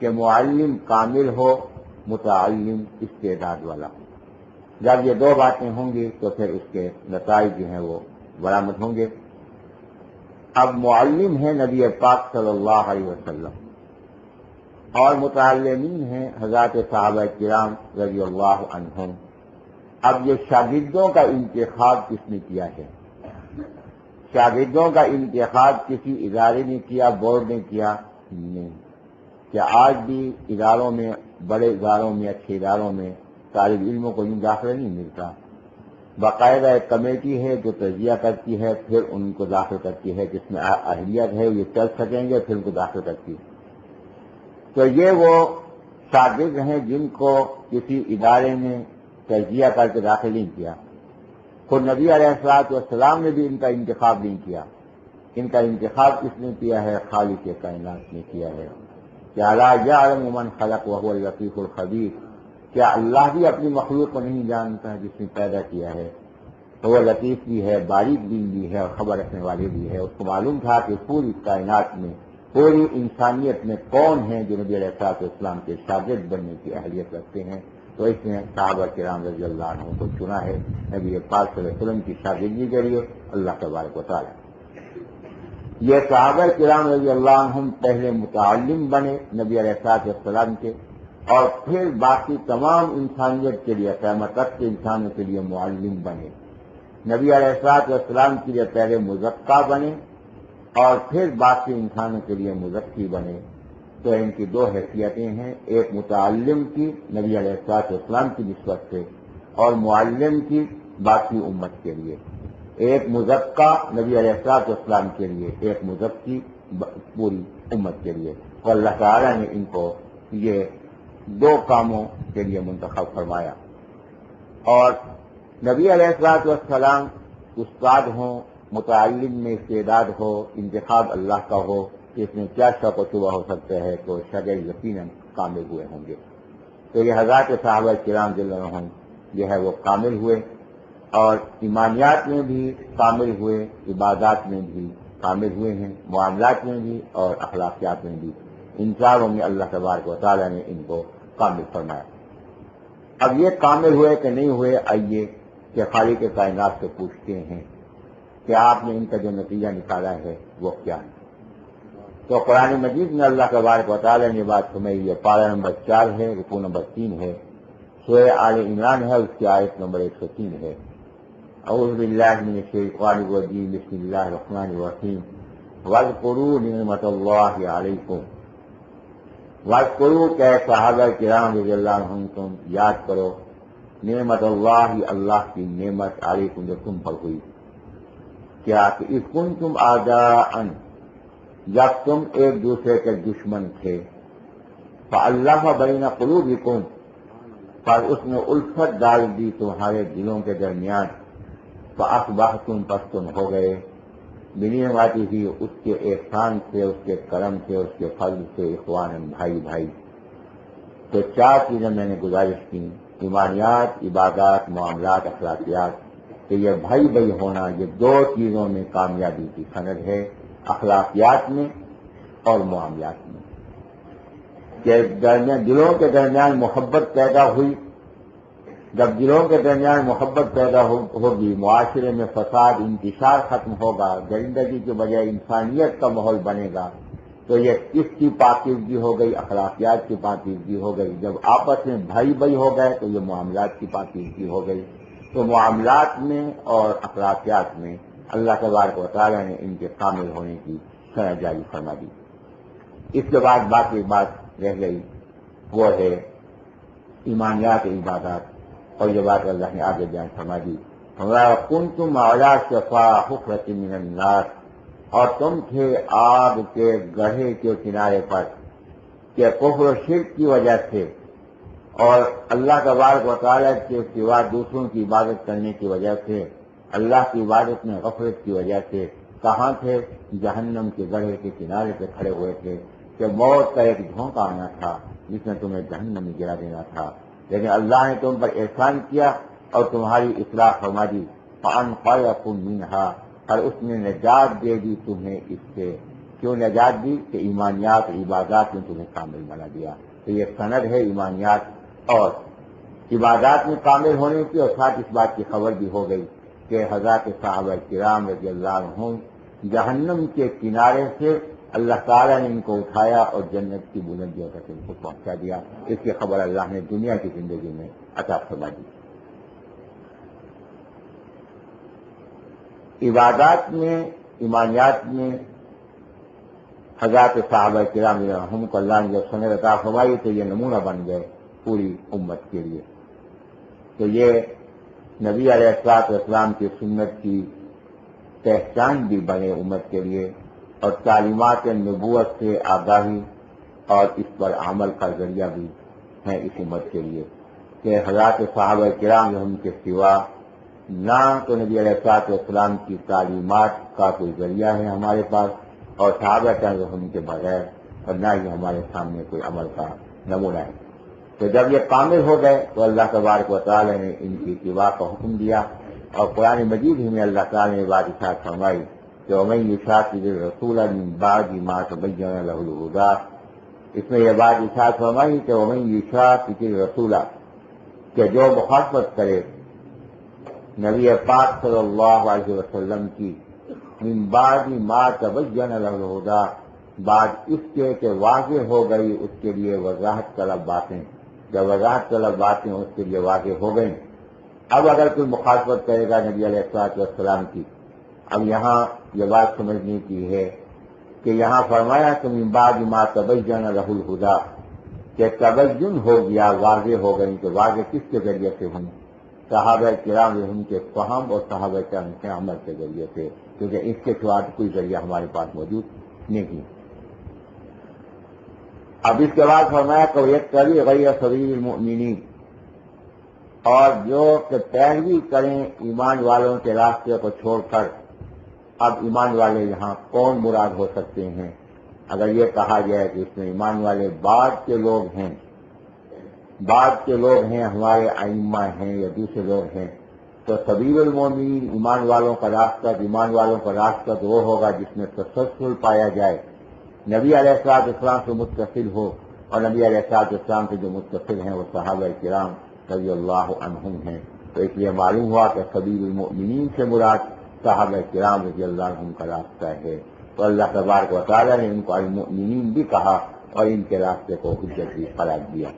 کہ معلم کامل ہو، متعلم استعداد والا ہو۔ جب یہ 2 باتیں ہوں گی تو پھر اس کے نتائج جو ہیں وہ برآمد ہوں گے۔ اب معلم ہے نبی پاک صلی اللہ علیہ وسلم اور متعلمین ہیں حضرات صحابہ کرام رضی اللہ عنہم۔ اب یہ شاگردوں کا انتخاب کس نے کیا ہے؟ شاگردوں کا انتخاب کسی ادارے نے کیا، بورڈ نے کیا؟ نہیں۔ کہ آج بھی اداروں میں، بڑے اداروں میں، اچھے اداروں میں طالب علموں کو یوں داخلہ نہیں ملتا، باقاعدہ ایک کمیٹی ہے جو تجزیہ کرتی ہے، پھر ان کو داخل کرتی ہے، جس میں اہلیت ہے یہ چل سکیں گے، پھر ان کو داخل کرتی ہے۔ تو یہ وہ شاگرد ہیں جن کو کسی ادارے نے تجزیہ کر کے داخل نہیں کیا۔ خود نبی علیہ السلام نے بھی ان کا انتخاب نہیں کیا۔ ان کا انتخاب کس نے کیا ہے؟ خالق کائنات نے کیا ہے۔ کیا الا یعلم من خلق وهو اللطیف الخبیر، کیا اللہ بھی اپنی مخلوق کو نہیں جانتا ہے جس نے پیدا کیا ہے؟ تو وہ لطیف بھی ہے، باریک بین بھی ہے اور خبر رکھنے والے بھی ہے۔ اس کو معلوم تھا کہ پوری کائنات میں، پوری انسانیت میں کون ہیں جو نبی علیہ السلام کے شاگرد بننے کی اہلیت رکھتے ہیں، تو اس نے صحابہ کرام رضی اللہ عنہ کو چنا ہے نبی پاک صلی اللہ علیہ وسلم کی شاگردی کے لیے اللہ تبارک و تعالی۔ یہ صحابہ کرام رضی اللہ عنہم پہلے متعلم بنے نبی علیہ السلام کے، اور پھر باقی تمام انسانیت کے لیے، قیامت تک کے انسانوں کے لیے معلم بنے۔ نبی علیہ السلام کے لیے پہلے مزکا بنے اور پھر باقی انسانوں کے لیے مزکی بنے۔ تو ان کی 2 حیثیتیں ہیں، ایک متعلم کی نبی علیہ السلام کی نسبت سے، اور معلم کی باقی امت کے لیے۔ ایک مزکا نبی علیہ السلام کے لیے، ایک مزکی پوری امت کے لیے۔ اور اللہ تعالیٰ نے ان کو یہ 2 کاموں کے لیے منتخب فرمایا۔ اور نبی علیہ السلام استاد ہوں، متعلم میں استعداد ہو، انتخاب اللہ کا ہو کہ اس میں کیا شک و شبہ ہو سکتا ہے، تو شرع یقیناً کامل ہوئے ہوں گے۔ تو یہ حضرات صحابہ کرام رضی اللہ عنہم جو ہے وہ کامل ہوئے، اور ایمانیات میں بھی کامل ہوئے، عبادات میں بھی کامل ہوئے ہیں، معاملات میں بھی اور اخلاقیات میں بھی۔ ان چاروں میں اللہ تبارک و تعالیٰ نے ان کو کامل فرمایا۔ اب یہ کامل ہوئے کہ نہیں ہوئے، آئیے کہ خالق کائنات سے پوچھتے ہیں کہ آپ نے ان کا جو نتیجہ نکالا ہے وہ کیا ہے۔ تو قرآن مجید میں اللہ تبارک و تعالیٰ نے بات سمجھ، یہ پارہ نمبر 4 ہے، رکوع نمبر 3 ہے، سورہ آل عمران ہے، اس کی آیت نمبر 103 ہے۔ اعوذ باللہ من الشیطان الرجیم، بسم اللہ الرحمن الرحیم، واذکروا نعمت اللہ علیکم، واذکروا کہ صحابہ کرام رضی اللہ عنہم تم یاد کرو، نعمت اللہ، اللہ کی نعمت، علیکم جو تم پر ہوئی، کیا کہ اذ کنتم اعداء، جب تم ایک دوسرے کے دشمن تھے، فالف بین قلوبکم، پر اس نے الفت ڈال دی تمہارے دلوں کے درمیان، فاصبحتم، پس تم ہو گئے، بنعمتہ ہی، اس کے احسان سے، اس کے کرم سے، اس کے فضل سے، اخوانا، بھائی بھائی۔ تو 4 چیزیں میں نے گزارش کی، ایمانیات، عبادات، معاملات، اخلاقیات، کہ یہ بھائی بھائی ہونا، یہ 2 چیزوں میں کامیابی کی سند ہے، اخلاقیات میں اور معاملات میں، کہ دلوں کے درمیان محبت پیدا ہوئی۔ جب دلوں کے درمیان محبت پیدا ہوگی، معاشرے میں فساد، انتشار ختم ہوگا، درندگی کے بجائے انسانیت کا ماحول بنے گا، تو یہ کس کی پاکیزگی ہو گئی؟ اخلاقیات کی پاکیزگی ہو گئی۔ جب آپس میں بھائی بھائی ہو گئے تو یہ معاملات کی پاکیزگی ہو گئی۔ تو معاملات میں اور اخلاقیات میں اللہ تبارک و تعالیٰ نے ان کے کامل ہونے کی سند جاری فرما دی۔ اس کے بعد باقی بات رہ گئی، وہ ہے ایمانیات، عبادات، اور یہ بات اللہ نے آگے بیان فرما دی، کنتم علی شفا حفرۃ من النار، اور تم تھے آگ کے گڑھے کے کنارے پر، کہ کفر و شرک کی وجہ سے اور اللہ تبارک و تعالیٰ کے سوا دوسروں کی عبادت کرنے کی وجہ سے، اللہ کی عبادت میں غفلت کی وجہ سے کہاں تھے؟ جہنم کے گڑھے کے کنارے پہ کھڑے ہوئے تھے، کہ موت کا ایک جھونکا آنا تھا جس نے تمہیں جہنم میں گرا دینا تھا، لیکن اللہ نے تم پر احسان کیا اور تمہاری اصلاح فرما دی، فانقذکم منہا، اور اس نے نجات دے دی تمہیں اس سے۔ کیوں نجات دی؟ کہ ایمانیات، عبادات نے تمہیں کامل بنا دیا۔ تو یہ سند ہے ایمانیات اور عبادات میں کامل ہونے کی، اور ساتھ اس بات کی خبر بھی ہو گئی کہ حضرات صحابہ کرام رضی اللہ عنہم جہنم کے کنارے سے اللہ تعالیٰ نے ان کو اٹھایا اور جنت کی بلندیوں تک ان کو پہنچا دیا۔ اس کی خبر اللہ نے دنیا کی زندگی میں عطا فرما دی۔ عبادات میں، ایمانیات میں حضرات صحابہ کرام رحم کو اللہ نے جب سند عطا فرمائی تو یہ نمونہ بن گئے پوری امت کے لیے۔ تو یہ نبی علیہ الصلوۃ والسلام کی سنت کی پہچان بھی بنے امت کے لیے، اور تعلیمات نبوت سے آگاہی اور اس پر عمل کا ذریعہ بھی ہے اس امت کے لیے، کہ حضرات صحابہ کرام رحم کے سوا نہ تو نبی علیہ الصلوۃ والسلام کی تعلیمات کا کوئی ذریعہ ہے ہمارے پاس، اور صحابہ کرام کے بغیر، اور نہ ہی ہمارے سامنے کوئی عمل کا نمونہ ہے۔ تو جب یہ کامل ہو گئے تو اللہ تبارک و تعالیٰ نے ان کی اتباع کا حکم دیا، اور قرآن مجید ہی میں اللہ تعالیٰ نے بات ارشاد فرمائی کہ وَمَن يُشَاقِقِ الرَّسُولَ مِن بَعْدِ مَا تَبَيَّنَ لَهُ الْهُدَىٰ، اس میں یہ بات ارشاد فرمائی کہ وَمَن يُشَاقِقِ الرَّسُولَ، کہ جو مخالفت کرے نبی پاک صلی اللہ علیہ وسلم کی، من بعد ما تبین له الهدىٰ، بعد اس کے کہ واضح ہو گئی اس کے لیے وضاحت طلب باتیں، جب وضاحت طلب باتیں اس کے لیے واضح ہو گئیں۔ اب اگر کوئی مخالفت کرے گا نبی علیہ الصلوۃ والسلام کی، اب یہاں یہ بات سمجھنے کی ہے کہ یہاں فرمایا کہ من بعد ما تبین له الهدىٰ، کہ تبین ہو گیا، واضح ہو گئی، کہ واضح کس کے ذریعے سے ہوں؟ صحابہ کرام ان کے فہم اور صحابہ کرام کے عمل کے ذریعے سے، کیونکہ اس کے سوا کوئی ذریعہ ہمارے پاس موجود نہیں۔ اب اس کے بعد فرمایا کہ یتبع غیر سبیل المؤمنین، اور جو کہ پیروی کریں ایمان والوں کے راستے کو چھوڑ کر اب ایمان والے یہاں کون مراد ہو سکتے ہیں؟ اگر یہ کہا جائے کہ اس میں ایمان والے بعد کے لوگ ہیں، ہمارے ائمہ ہیں یا دوسرے لوگ ہیں، تو سبیل المومنین ایمان والوں کا راستہ تو وہ ہوگا جس میں تسلسل پایا جائے، نبی علیہ السلام سے متصل ہو، اور نبی علیہ السلام سے جو متصل ہیں وہ صحابہ کرام رضی اللہ عنہم ہیں۔ تو اس لیے معلوم ہوا کہ سبیل المؤمنین سے مراد صحابہ کرام رضی اللہ عنہم کا راستہ ہے، تو اللہ تبارک و تعالیٰ نے ان کو المؤمنین بھی کہا اور ان کے راستے کو حجت بھی قرار دیا۔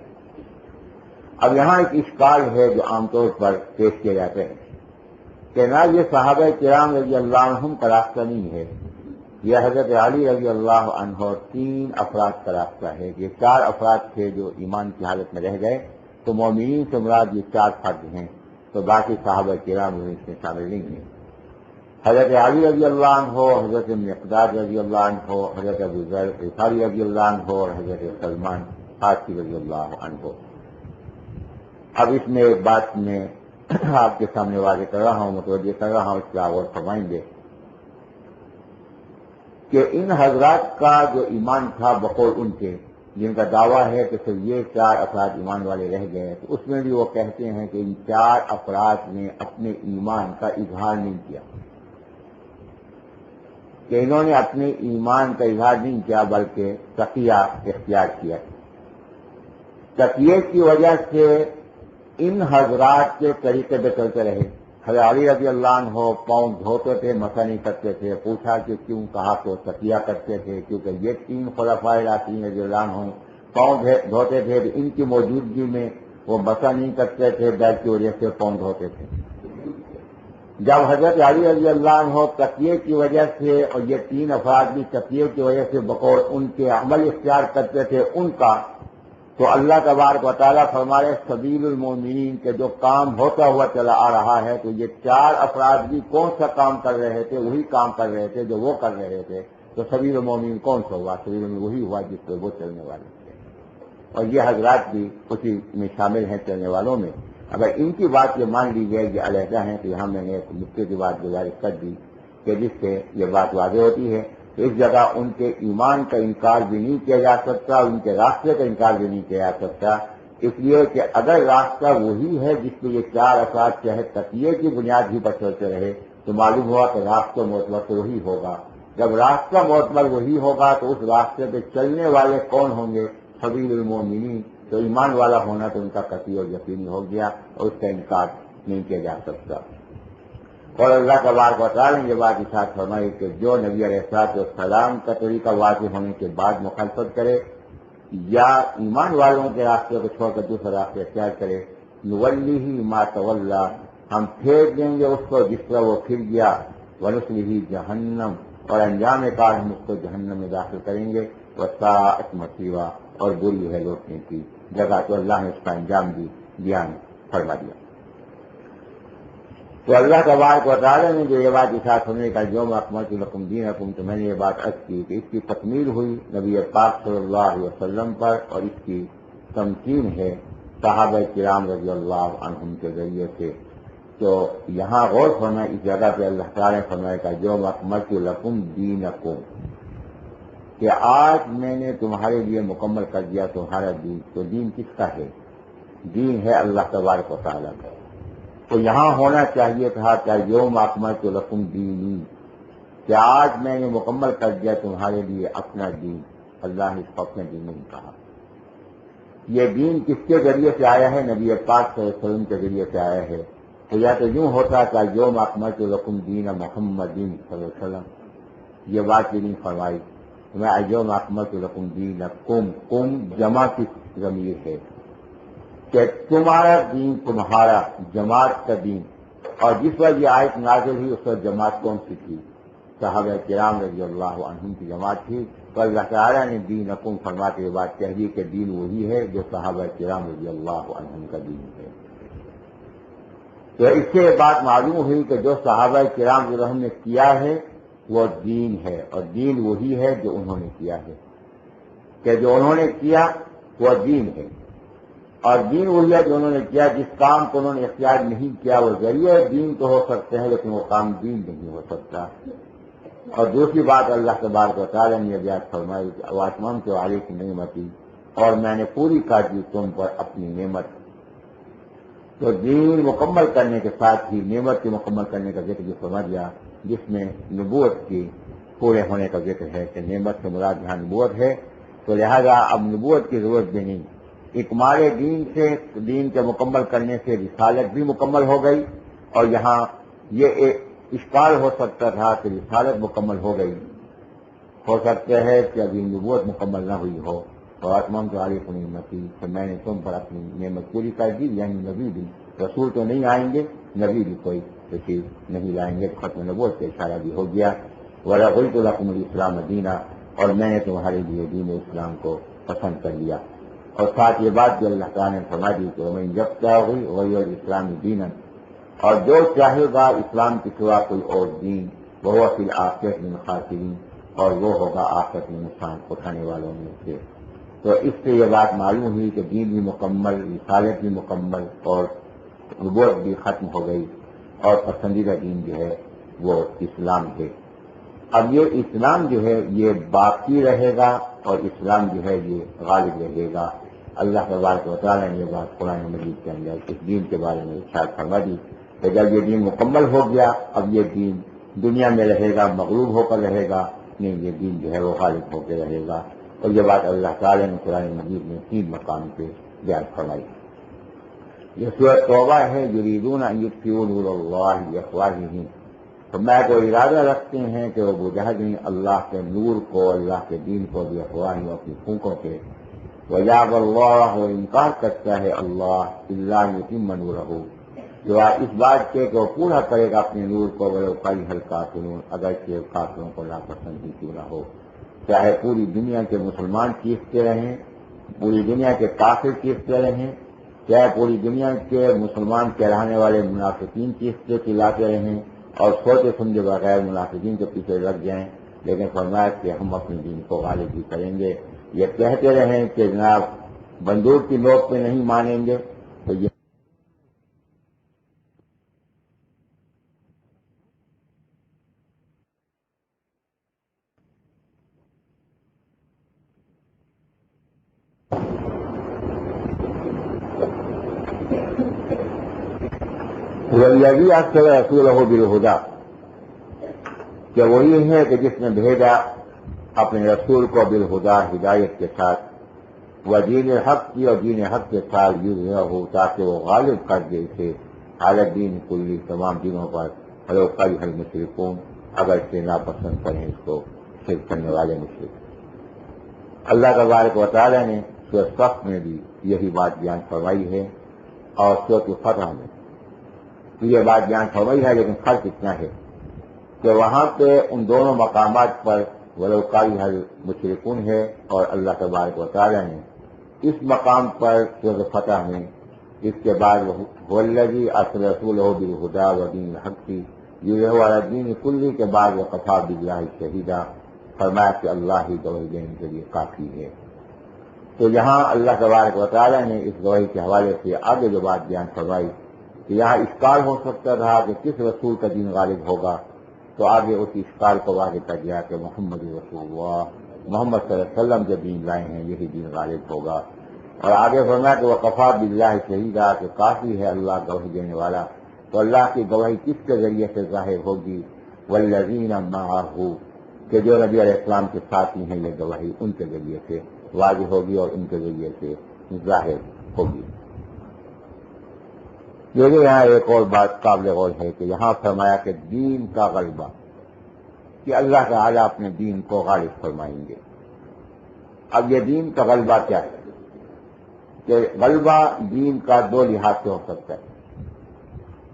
اب یہاں ایک اشکال ہے جو عام طور پر پیش کیے جاتے ہیں کہ نہ یہ صحابہ کرام رضی اللہ عنہم کا راستہ نہیں ہے، یہ حضرت علی رضی اللہ عنہ 3 افراد کا راستہ ہے۔ یہ 4 افراد تھے جو ایمان کی حالت میں رہ گئے، تو مومنین سے مراد یہ 4 فرد ہیں، تو باقی صحابہ کرام اس میں شامل نہیں ہیں۔ حضرت علی رضی اللہ عنہ، حضرت مقداد رضی اللہ عنہ، حضرت ابو ذر غفاری رضی اللہ عنہ اور حضرت سلمان فارسی رضی اللہ عنہ۔ اب اس میں ایک بات میں آپ کے سامنے واضح کر رہا ہوں، متوجہ کر رہا ہوں، اس پہ غور فرمائیں گے کہ ان حضرات کا جو ایمان تھا بقول ان کے، جن کا دعویٰ ہے کہ صرف یہ 4 افراد ایمان والے رہ گئے، تو اس میں بھی وہ کہتے ہیں کہ ان 4 افراد نے اپنے ایمان کا اظہار نہیں کیا، کہ انہوں نے اپنے ایمان کا اظہار نہیں کیا بلکہ تقیہ اختیار کیا۔ تقیے کی وجہ سے ان حضرات کے طریقے پہ چلتے رہے۔ حضرت علی رضی اللہ عنہ پاؤں دھوتے تھے، مسا نہیں کرتے تھے، پوچھا کہ کیوں، کہا تو تقیہ کرتے تھے، کیونکہ یہ 3 خلفائے راشدین رضی اللہ عنہ پاؤں دھوتے تھے، تو ان کی موجودگی میں وہ مسا نہیں کرتے تھے، ڈر کی وجہ سے پاؤں دھوتے تھے۔ جب حضرت علی رضی اللہ عنہ تقیے کی وجہ سے، اور یہ 3 افراد بھی تقیے کی وجہ سے بقول ان کے عمل اختیار کرتے تھے ان کا، تو اللہ تبارک و تعالیٰ فرما رہے سبیل المومنین کے جو کام ہوتا ہوا چلا آ رہا ہے، تو یہ 4 افراد بھی کون سا کام کر رہے تھے؟ وہی کام کر رہے تھے جو وہ کر رہے تھے۔ تو سبیل المومنین کون سا ہوا؟ سبیل المومنین وہی ہوا جس پہ وہ چلنے والے تھے، اور یہ حضرات بھی اسی میں شامل ہیں چلنے والوں میں۔ اگر ان کی بات یہ مان لی جائے کہ علیحدہ ہیں، تو یہاں میں نے ایک نقطے کی بات گزارش کر دی کہ جس سے یہ بات واضح ہوتی ہے، اس جگہ ان کے ایمان کا انکار بھی نہیں کیا جا سکتا، ان کے راستے کا انکار بھی نہیں کیا جا سکتا، اس لیے کہ اگر راستہ وہی ہے جس پہ یہ 4 افراد چاہے تقیے کی بنیاد ہی پر چلتے رہے، تو معلوم ہوا کہ راستہ معتبر تو وہی ہوگا۔ جب راستہ معتبر وہی ہوگا تو اس راستے پہ چلنے والے کون ہوں گے؟ سبیل المومنین۔ تو ایمان والا ہونا تو ان کا قطعی اور یقینی ہو گیا، اور اس کا انکار نہیں کیا جا سکتا۔ اور اللہ تبارک و تعالیٰ نے یہ بات ارشاد فرمائی کہ جو نبی علیہ السلام کا طریقہ واضح ہونے کے بعد مخالفت کرے یا ایمان والوں کے راستے کو چھوڑ کر دوسرا راستے اختیار کرے، نولیہ ما تولی، ہم پھیر دیں گے اس کو جس طرح وہ پھر گیا، ونصلہ جہنم، اور انجام کار ہم اس کو جہنم میں داخل کریں گے، وساءت مصیرا، اور بری ہے لوٹنے کی جگہ۔ تو اللہ نے اس کا انجام بھی بیان فرما دیا۔ تو اللہ تبارک و تعالیٰ نے جو یہ بات ارشاد ہونے کا یوم اکملت لکم دینکم، تو میں نے یہ بات عرض کی کہ اس کی تکمیل ہوئی نبی پاک صلی اللہ علیہ وسلم پر، اور اس کی تمکین ہے صحابہ کرام رضی اللہ عنہم کے ذریعے سے۔ تو یہاں غور فرمائے، اس جگہ پہ اللہ تعالیٰ نے فرمایا کہ یوم اکملت لکم دینکم، کہ آج میں نے تمہارے لیے مکمل کر دیا تمہارا دین۔ تو دین کس کا ہے؟ دین ہے اللہ تبارک و تعالیٰ کا۔ تو یہاں ہونا چاہیے تھا کہ یوم اکملت لکم دینی، کہ آج میں نے مکمل کر دیا تمہارے لیے اپنا دین۔ اللہ نے اس کو اپنا دین نہیں کہا۔ یہ دین کس کے ذریعے سے آیا ہے؟ نبی پاک صلی اللہ علیہ وسلم کے ذریعے سے آیا ہے۔ تو یا تو یوں ہوتا کہ یوم اکملت لکم دین محمد صلی اللہ علیہ وسلم، یہ بات بھی نہیں فرمائی۔ میں یوم اکملت لکم دینکم، کم جمع کی ضمیر ہے کہ تمہارا دین، تمہارا جماعت کا دین۔ اور جس وقت یہ آیت نازل ہوئی اس وقت جماعت کون سی تھی؟ صحابہ کرام رضی اللہ عنہم کی جماعت تھی۔ تو اللہ تعالیٰ نے دینکم فرما کے یہ بات کہہ دی کہ دین وہی ہے جو صحابہ کرام رضی اللہ عنہم کا دین ہے۔ تو اس سے یہ بات معلوم ہوئی کہ جو صحابہ کرام رضی اللہ عنہم نے کیا ہے وہ دین ہے، اور دین وہی ہے جو انہوں نے کیا ہے، کہ جو انہوں نے کیا وہ دین ہے، اور دین وہی ہے جو انہوں نے کیا۔ جس کام کو انہوں نے اختیار نہیں کیا وہ ذریعہ دین تو ہو سکتے ہیں، لیکن وہ کام دین نہیں ہو سکتا۔ اور دوسری بات اللہ تبارک و تعالیٰ نے یہ بیان فرمائی کہ واتمام کے والے کی نعمتی، اور میں نے پوری کر دی تم پر اپنی نعمت۔ تو دین مکمل کرنے کے ساتھ ہی نعمت کے مکمل کرنے کا ذکر بھی فرما دیا، جس میں نبوت کی پورے ہونے کا ذکر ہے کہ نعمت سے مراد یہاں نبوت ہے، تو لہذا اب نبوت کی ضرورت بھی نہیں۔ اکمال دین سے، دین کے مکمل کرنے سے رسالت بھی مکمل ہو گئی، اور یہاں یہ ایک اشکال ہو سکتا تھا کہ رسالت مکمل ہو گئی، ہو سکتا ہے کہ ابھی نبوت مکمل نہ ہوئی ہو، اور آتمان تو علیہ نعمتی کہ میں نے تم پر اپنی نعمت پوری کر دی، یعنی نبی بھی، رسول تو نہیں آئیں گے، نبی بھی کوئی چیز نہیں لائیں گے، ختم نبوت کا اشارہ بھی ہو گیا۔ وَرَضَيْتُ لَكُمُ الْإِسْلَامَ دِينًا، اور میں نے تمہارے لیے دین اسلام کو پسند کر لیا۔ اور ساتھ یہ بات بھی اللہ تعالیٰ نے فرما دی کہ وَمَن يَبْتَغِ غَيْرَ الْإِسْلَامِ دِينًا، اور جو چاہے گا اسلام کے سوا کوئی اور دین، وَهُوَ فِي الْآخِرَةِ مِنَ الْخَاسِرِينَ، اور وہ ہوگا آخرت میں نقصان اٹھانے والوں میں سے۔ تو اس سے یہ بات معلوم ہوئی کہ دین بھی مکمل، رسالت بھی مکمل، اور نبوت بھی ختم ہو گئی، اور پسندیدہ دین جو ہے وہ اسلام ہے۔ اب یہ اسلام جو ہے یہ باقی رہے گا، اور اسلام جو ہے یہ غالب رہے گا۔ اللہ تبارک و تعالیٰ نے یہ بات قرآن مجید کے اندر اس دین کے بارے میں ارشاد فرما دی کہ جب یہ دین مکمل ہو گیا، اب یہ دین دنیا میں رہے گا، مغلوب ہو کر رہے گا نہیں، یہ دین جو ہے وہ غالب ہو کے رہے گا۔ اور یہ بات اللہ تعالیٰ نے قرآن مجید میں 3 مقام پہ بیان فرمائی۔ یہ سورۃ توبہ ہے، یریدون ان یطفئوا نور اللہ بافواہہم، فرمایا کہ وہ ارادہ رکھتے ہیں کہ وہ بجھا دیں اللہ کے نور کو، اللہ کے دین کو، بافواہہم، اپنی پھونکوں کے۔ وَيَأْبَى اللَّهُ، اور انکار کرتا ہے اللہ، إِلَّا أَن يُتِمَّ نُورَهُ، جو اس بات کے کہ وہ پورا کرے گا اپنے نور کو، وَلَوْ كَرِهَ الْكَافِرُونَ، اگرچہ کافروں کو ناپسند ہی کیوں نہ ہو۔ چاہے پوری دنیا کے مسلمان چیختے رہیں، پوری دنیا کے کافر چیختے رہیں، چاہے پوری دنیا کے مسلمان کہلانے والے منافقین چیختے چلاتے رہیں، اور سوچے سمجھے بغیر منافقین کے پیچھے لگ جائیں، لیکن فرمایا کہ ہم اپنے دین کو غالب بھی کریں گے۔ یہ کہتے رہیں کہ جناب بندوق کی نوک پہ نہیں مانیں گے، تو یہ وَالَّذِي أَرْسَلَ رَسُولَهُ بِالْهُدَىٰ، کہ وہی ہے کہ جس نے بھیجا اپنے رسول کو بالہدا، ہدایت کے ساتھ، ودین حق کی، اور دین حق کے ساتھ یظہرہ، تاکہ وہ غالب کر دے اسے علی الدین کلی، تمام دینوں پر، ولو کرہ المشرکون، اگر سے ناپسند کریں اس کو شرک کرنے والے مشرک۔ اللہ تبارک و تعالیٰ نے سورۃ صف میں بھی یہی بات بیان فرمائی ہے، اور سورۃ فتح میں یہ بات بیان فرمائی ہے، لیکن فرق اتنا ہے کہ وہاں پہ ان دونوں مقامات پر ولو کرہ المشرکون ہے، اور اللہ تبارک و تعالیٰ نے اس مقام پر سورۃ فتح میں اس کے بعد والذی ارسل رسولہ بالہدیٰ ودین الحق یظہرہ علی الدین کلہ کے بعد وکفیٰ باللہ شہیدا، فرمایا کہ اللہ ہی گواہی دینے کے لیے کافی ہے۔ تو یہاں اللہ تبارک و تعالیٰ نے اس گواہی کے حوالے سے آگے جو بات بیان فرمائی کہ یہاں اشکال ہو سکتا تھا کہ کس رسول کا دین غالب ہوگا، تو آگے اس اشکال کو واضح کر دیا کہ محمد رسول اللہ، محمد صلی اللہ علیہ وسلم جو دین لائے ہیں یہی دین غالب ہوگا۔ اور آگے فرمایا کہ وکفیٰ باللہ شہیدا، کہ کافی ہے اللہ گواہی دینے والا۔ تو اللہ کی گواہی کس کے ذریعے سے ظاہر ہوگی؟ والذین معہ، کہ جو نبی علیہ السلام کے ساتھی ہیں، یہ گواہی ان کے ذریعے سے واضح ہوگی اور ان کے ذریعے سے ظاہر ہوگی۔ لیکن یہاں ایک اور بات قابل غور ہے کہ یہاں فرمایا کہ دین کا غلبہ، کہ اللہ تعالیٰ اپنے دین کو غالب فرمائیں گے۔ اب یہ دین کا غلبہ کیا ہے؟ کہ غلبہ دین کا 2 لحاظ سے ہو سکتا ہے۔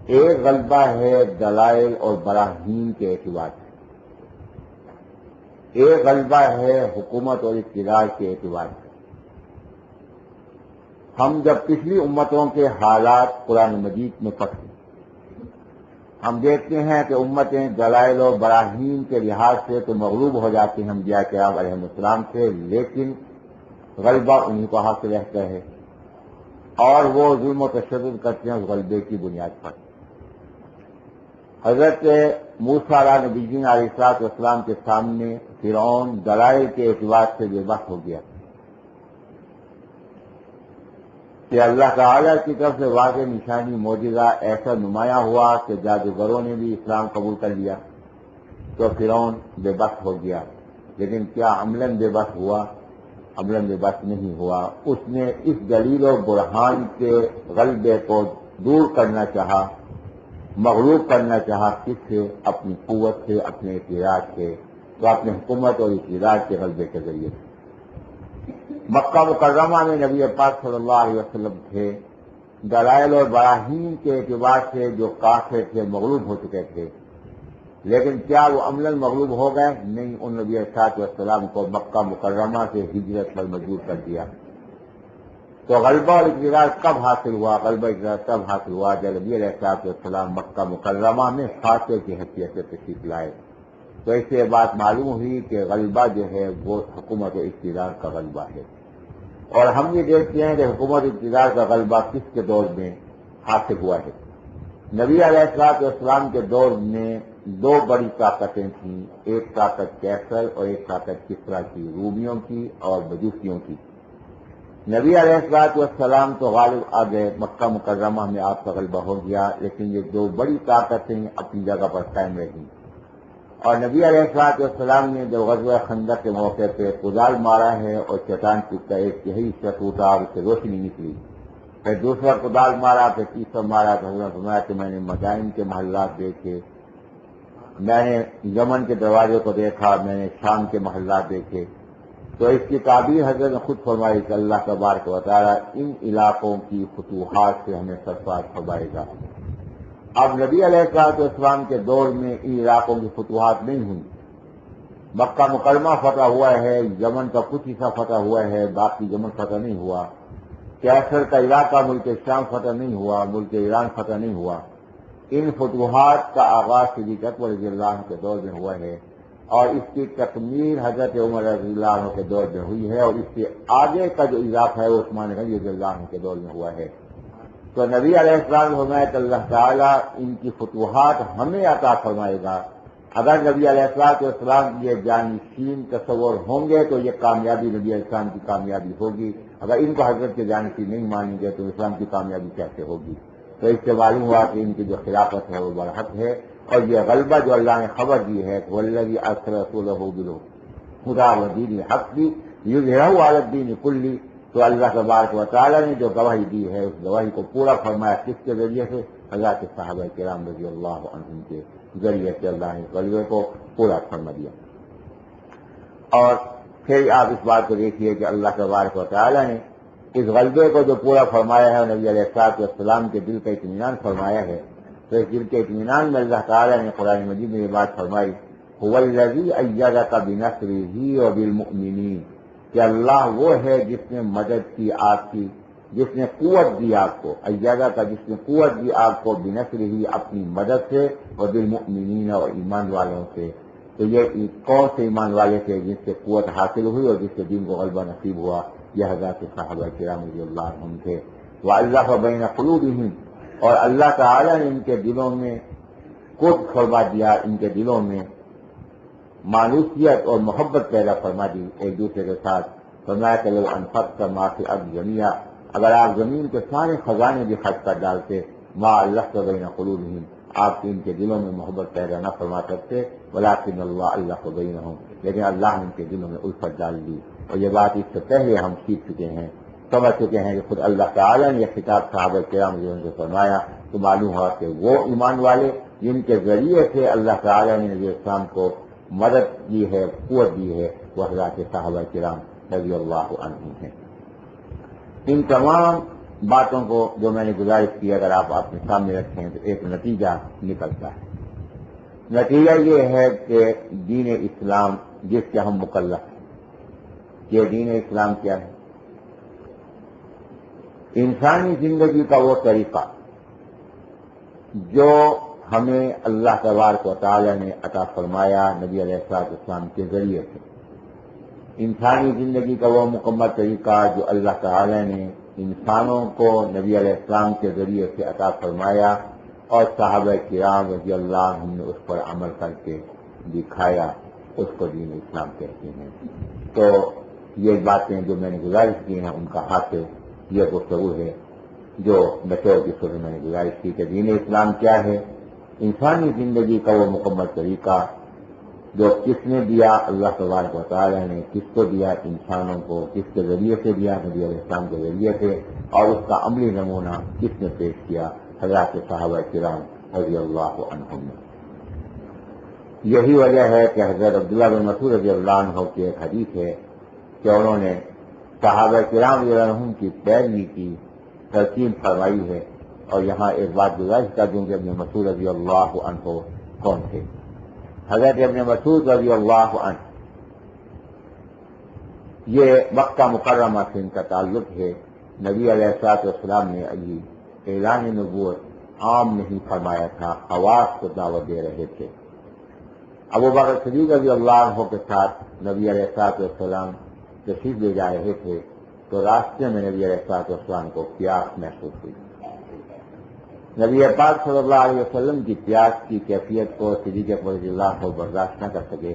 ایک غلبہ ہے دلائل اور براہین کے اعتبار سے، ایک غلبہ ہے حکومت اور اقتدار کے اعتبار سے۔ ہم جب پچھلی امتوں کے حالات قرآن مجید میں پڑھتے ہیں، ہم دیکھتے ہیں کہ امتیں دلائل و براہین کے لحاظ سے تو مغلوب ہو جاتی ہیں انبیاء کرام علیہ السلام سے، لیکن غلبہ انہیں کو حاصل رہتا ہے، اور وہ ظلم و تشدد کرتے ہیں اس غلبے کی بنیاد پر۔ حضرت موسیٰ علیہ نبیین علیہ الصلوۃ والسلام کے سامنے فرعون دلائل کے اعتبار سے بے بس ہو گیا کہ اللہ تعالیٰ کی طرف سے واضح نشانی معجزہ ایسا نمایاں ہوا کہ جادوگروں نے بھی اسلام قبول کر لیا، تو فرعون بے بس ہو گیا۔ لیکن کیا عملاً بے بس ہوا؟ عملاً بے بس نہیں ہوا۔ اس نے اس دلیل و برہان کے غلبے کو دور کرنا چاہا، مغلوب کرنا چاہا، کس سے؟ اپنی قوت سے، اپنے اقتدار سے، تو اپنے حکومت اور اقتدار کے غلبے کے ذریعے سے۔ مکہ مکرمہ میں نبی پاک صلی اللہ علیہ وسلم تھے، دلائل اور براہین کے اعتبار سے جو کافر تھے مغلوب ہو چکے تھے، لیکن کیا وہ عملاً مغلوب ہو گئے؟ نہیں، ان نبی صلی وسلم کو مکہ مکرمہ سے ہجرت پر مجبور کر دیا۔ تو غلبہ اور اقتدار کب حاصل ہوا؟ غلبہ اقتدار تب حاصل ہوا جب نبی علیہ السلام مکہ مکرمہ میں فاتح کی حیثیت سے تشریف لائے۔ تو اس سے بات معلوم ہوئی کہ غلبہ جو ہے وہ حکومت و اقتدار کا غلبہ ہے، اور ہم یہ دیکھتے ہیں کہ حکومت و اقتدار کا غلبہ کس کے دور میں حاصل ہوا ہے۔ نبی علیہ السلام کے دور میں دو بڑی طاقتیں تھیں، ایک طاقت کیسر اور ایک طاقت کسریٰ کی، رومیوں کی اور مجوسیوں کی۔ نبی علیہ السلام تو غالب آ گئے، مکہ مکرمہ میں آپ کا غلبہ ہو گیا، لیکن یہ دو بڑی طاقتیں اپنی جگہ پر قائم رہیں۔ اور نبی علیہ السلام نے جب غزوہ خندق کے موقع پہ کدال مارا ہے اور چٹان کا ایک تہائی حصہ ٹوٹا اور اس سے روشنی نکلی، پھر دوسرا کدال مارا، پھر تیسرا مارا، تو حضرت فرمایا کہ میں نے مدائن کے محلات دیکھے، میں نے یمن کے دروازے کو دیکھا، میں نے شام کے محلات دیکھے۔ تو اس کی تعبیر حضرت نے خود فرمائی کہ اللہ تبارک و تعالیٰ ان علاقوں کی فتوحات سے ہمیں سرفراز فرمائے گا۔ اب نبی علیہ السلام کے دور میں ان علاقوں کی فتوحات نہیں ہوئی، مکہ مکرمہ فتح ہوا ہے، یمن کا کچھ حصہ فتح ہوا ہے، باقی یمن فتح نہیں ہوا، کیسر کا علاقہ ملک شام فتح نہیں ہوا، ملک ایران فتح نہیں ہوا۔ ان فتوحات کا آغاز صدیق اکبر رضی اللہ عنہ کے دور میں ہوا ہے، اور اس کی تکمیل حضرت عمر رضی اللہ عنہ کے دور میں ہوئی ہے، اور اس سے آگے کا جو اضافہ ہے وہ عثمان غنی رضی اللہ عنہ کے دور میں ہوا ہے۔ تو نبی علیہ السلام نے فرمایا کہ اللہ تعالیٰ ان کی فتوحات ہمیں عطا فرمائے گا۔ اگر نبی علیہ السلام یہ جانشین تصور ہوں گے تو یہ کامیابی نبی علیہ السلام کی کامیابی ہوگی، اگر ان کو حضرت کے جانشین نہیں مانیں گے تو اسلام کی کامیابی کیسے ہوگی؟ تو اس سے معلوم ہوا کہ ان کی جو خلافت ہے وہ برحق ہے، اور یہ غلبہ جو اللہ نے خبر دی ہے والذی ارسل رسولہ بالہدی ودین الحق لیظہرہ علی الدین کلہ، تو اللہ تبارک و تعالیٰ نے جو گواہی دی ہے اس گواہی کو پورا فرمایا، کس کے ذریعے سے؟ حضرات صحابہ کرام رضی اللہ عنہم کے ذریعے سے اللہ نے غلبے کو پورا فرما دیا۔ اور پھر آپ اس بات کو دیکھیے کہ اللہ تبارک و تعالیٰ نے اس غلبے کو جو پورا فرمایا ہے اور نبی علیہ السلام کے دل کا اطمینان فرمایا ہے، تو اس دل کے اطمینان میں اللہ تعالیٰ نے قرآن مجید میں یہ بات فرمائی، هو الذی ایدک بنصرہ وبالمؤمنین، کہ اللہ وہ ہے جس نے مدد کی آپ کی، جس نے قوت دی آپ کو، ایدہ کا جس نے قوت دی آپ کو، بنصرہ اپنی مدد سے، وبالمؤمنین اور ایمان والوں سے۔ تو یہ کون سے ایمان والے تھے جن سے قوت حاصل ہوئی اور جس سے دین کو غلبہ نصیب ہوا؟ یہ حضرات صحابہ کرام رضی اللہ عنہم تھے۔ وَأَلَّفَ بَيْنَ قُلُوبِهِمْ، اور اللہ تعالیٰ نے ان کے دلوں میں قرب فرما دیا، ان کے دلوں میں مانوسیت اور محبت پیدا فرما دی ایک دوسرے کے ساتھ۔ فرمایا کہ لو انفقت ما فی الارض جميعا، اگر آپ زمین کے سارے خزانے بھی خرچ کر ڈالتے، ما الفت بین قلوبہم، آپ ان کے دلوں میں محبت پیدا نہ فرما سکتے، ولکن اللہ الف بینہم، لیکن اللہ نے ان کے دلوں میں الفت ڈال دی۔ اور یہ بات اس سے پہلے ہم سیکھ چکے ہیں، سمجھ چکے ہیں کہ خود اللہ تعالیٰ نے یہ خطاب صحابہ کرام سے فرمایا، تو معلوم ہوا کہ وہ ایمان والے جن کے ذریعے سے اللہ تعالیٰ نے نبی اسلام کو مدد دی ہے، قوت دی ہے، وہ حضرات صحابہ کرام رضی اللہ عنہم ہیں۔ ان تمام باتوں کو جو میں نے گزارش کی اگر آپ اپنے سامنے رکھیں تو ایک نتیجہ نکلتا ہے۔ نتیجہ یہ ہے کہ دین اسلام جس کے ہم مکلف ہیں، یہ دین اسلام کیا ہے؟ انسانی زندگی کا وہ طریقہ جو ہمیں اللہ تبارک و تعالیٰ نے عطا فرمایا نبی علیہ السلام کے ذریعے سے، انسانی زندگی کا وہ مکمل طریقہ جو اللہ تعالیٰ نے انسانوں کو نبی علیہ السلام کے ذریعے سے عطا فرمایا، اور صحابہ کرام رضی اللہ عنہم نے اس پر عمل کر کے دکھایا، اس کو دین اسلام کہتے ہیں۔ تو یہ باتیں جو میں نے گزارش کی ہیں ان کا حاصل یہ گفتگو ہے جو بطور کی صورت میں نے گزارش کی کہ دین اسلام کیا ہے، انسانی زندگی کا وہ مکمل طریقہ جو کس نے دیا، اللہ تبارک و تعالیٰ نے کس کو دیا، انسانوں کو کس کے ذریعے سے دیا، نبی علیہ السلام کے ذریعے سے، اور اس کا عملی نمونہ کس نے پیش کیا، حضرات صحابہ کرام رضی اللہ عنہم نے۔ یہی وجہ ہے کہ حضرت عبداللہ بن مسعود رضی اللہ عنہ کی ایک حدیث ہے کہ انہوں نے صحابہ کرام رضی اللہ عنہم کی پیروی کی تلقین فرمائی ہے۔ اور یہاں ایک بات گزارش کر دوں کہ ابن مسعود رضی اللہ عنہ کون تھے۔ حضرت ابن مسعود رضی اللہ عنہ یہ مکہ مکرمہ سے ان کا تعلق ہے۔ نبی علیہ السلام نے ابھی اعلان نبوت عام نہیں فرمایا تھا، خواص کو دعوت دے رہے تھے۔ ابو بکر صدیق رضی اللہ عنہ کے ساتھ نبی علیہ السلام تشریف لے جا رہے تھے تو راستے میں نبی علیہ السلام کو پیاس محسوس ہوئی۔ نبی پاک صلی اللہ علیہ وسلم کی پیاس کی کیفیت کو صدیق اکبر رضی اللہ عنہ برداشت نہ کر سکے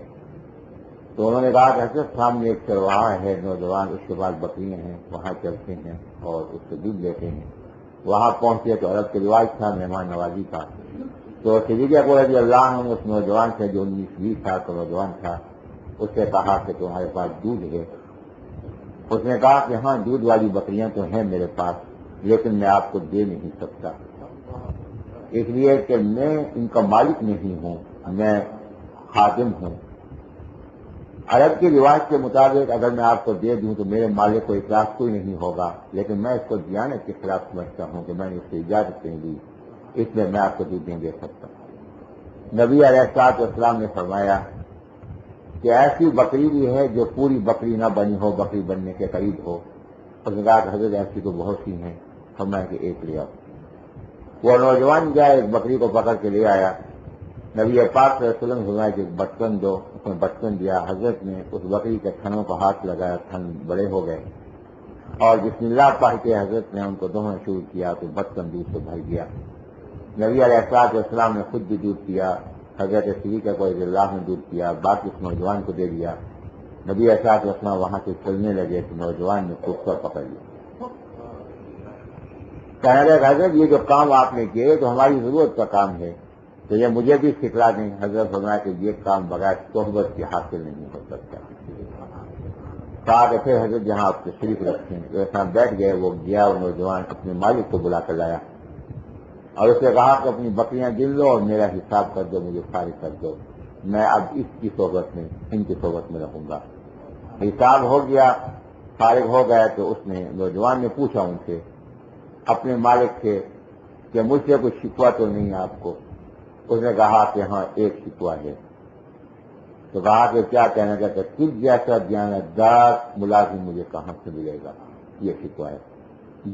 تو انہوں نے کہا کہ حضرت سامنے ایک چرواہا ہے نوجوان، اس کے بعد بکریاں ہیں، وہاں چلتے ہیں اور اس سے دودھ لیتے ہیں۔ وہاں پہنچے تو عرب کے رواج تھا مہمان نوازی کا، تو صدیق اکبر رضی اللہ عنہ نے اس نوجوان سے جو 19-20 سال کا نوجوان تھا اس سے کہا کہ تمہارے پاس دودھ ہے؟ اس نے کہا کہ ہاں دودھ والی بکریاں تو ہیں میرے پاس، لیکن میں آپ کو دے نہیں سکتا، اس لیے کہ میں ان کا مالک نہیں ہوں، میں خادم ہوں۔ عرب کے رواج کے مطابق اگر میں آپ کو دے دوں تو میرے مالک کو اعتراض کوئی نہیں ہوگا، لیکن میں اس کو دیانت کے خلاف سمجھتا ہوں کہ میں نے اس سے اجازت نہیں دی، اس لیے میں آپ کو دودھ نہیں دے سکتا۔ نبی علیہ السلام نے فرمایا کہ ایسی بکری بھی ہے جو پوری بکری نہ بنی ہو، بکری بننے کے قریب ہو۔ اس نے کہا کہ حضرت ایسی تو بہت سی ہیں، فرمایا کہ ایک لے آؤ۔ وہ نوجوان گیا، ایک بکری کو پکڑ کے لے آیا۔ نبی پاک صلی اللہ علیہ وسلم فرمایا کہ بچپن دو، اس نے بچپن دیا۔ حضرت نے اس بکری کے تھنوں کو ہاتھ لگایا، تھن بڑے ہو گئے اور بسم اللہ پڑھ کے حضرت نے ان کو دوہنا شروع کیا تو بچپن دودھ سے بھر گیا۔ نبی علیہ السلام نے خود بھی دودھ پیا، حضرت صدیق کو رضی اللہ عنہ نے دودھ پیا، باقی اس نوجوان کو دے دیا۔ نبی علیہ السلام وہاں سے چلنے لگے تو نوجوان نے کفر پکڑ لیا، کہنے لگے حضرت یہ جو کام آپ نے کیے تو ہماری ضرورت کا کام ہے، تو یہ مجھے بھی سکھلا دیں۔ حضرت فرمایا کہ یہ کام بغیر صحبت کے حاصل نہیں ہو سکتا۔ کہا کہ پھر حضرت جہاں آپ تشریف رکھیں ویسا بیٹھ گئے۔ وہ گیا اور نوجوان اپنے مالک کو بلا کر لایا اور اس نے کہا کہ اپنی بکریاں گن لو اور میرا حساب کر دو، مجھے فارغ کر دو، میں اب اس کی صحبت میں، ان کی صحبت میں رہوں گا۔ حساب ہو گیا، فارغ ہو گیا تو اس نے نوجوان نے پوچھا ان سے اپنے مالک سے کہ مجھ سے کوئی شکوہ تو نہیں آپ کو؟ اس نے کہا کہ ہاں ایک شکوہ ہے۔ تو کہا کہ کیا کہنا چاہتا ہے؟ تجھ جیسا دیانتدار ملازم مجھے کہاں سے ملے گا، یہ شکوہ ہے۔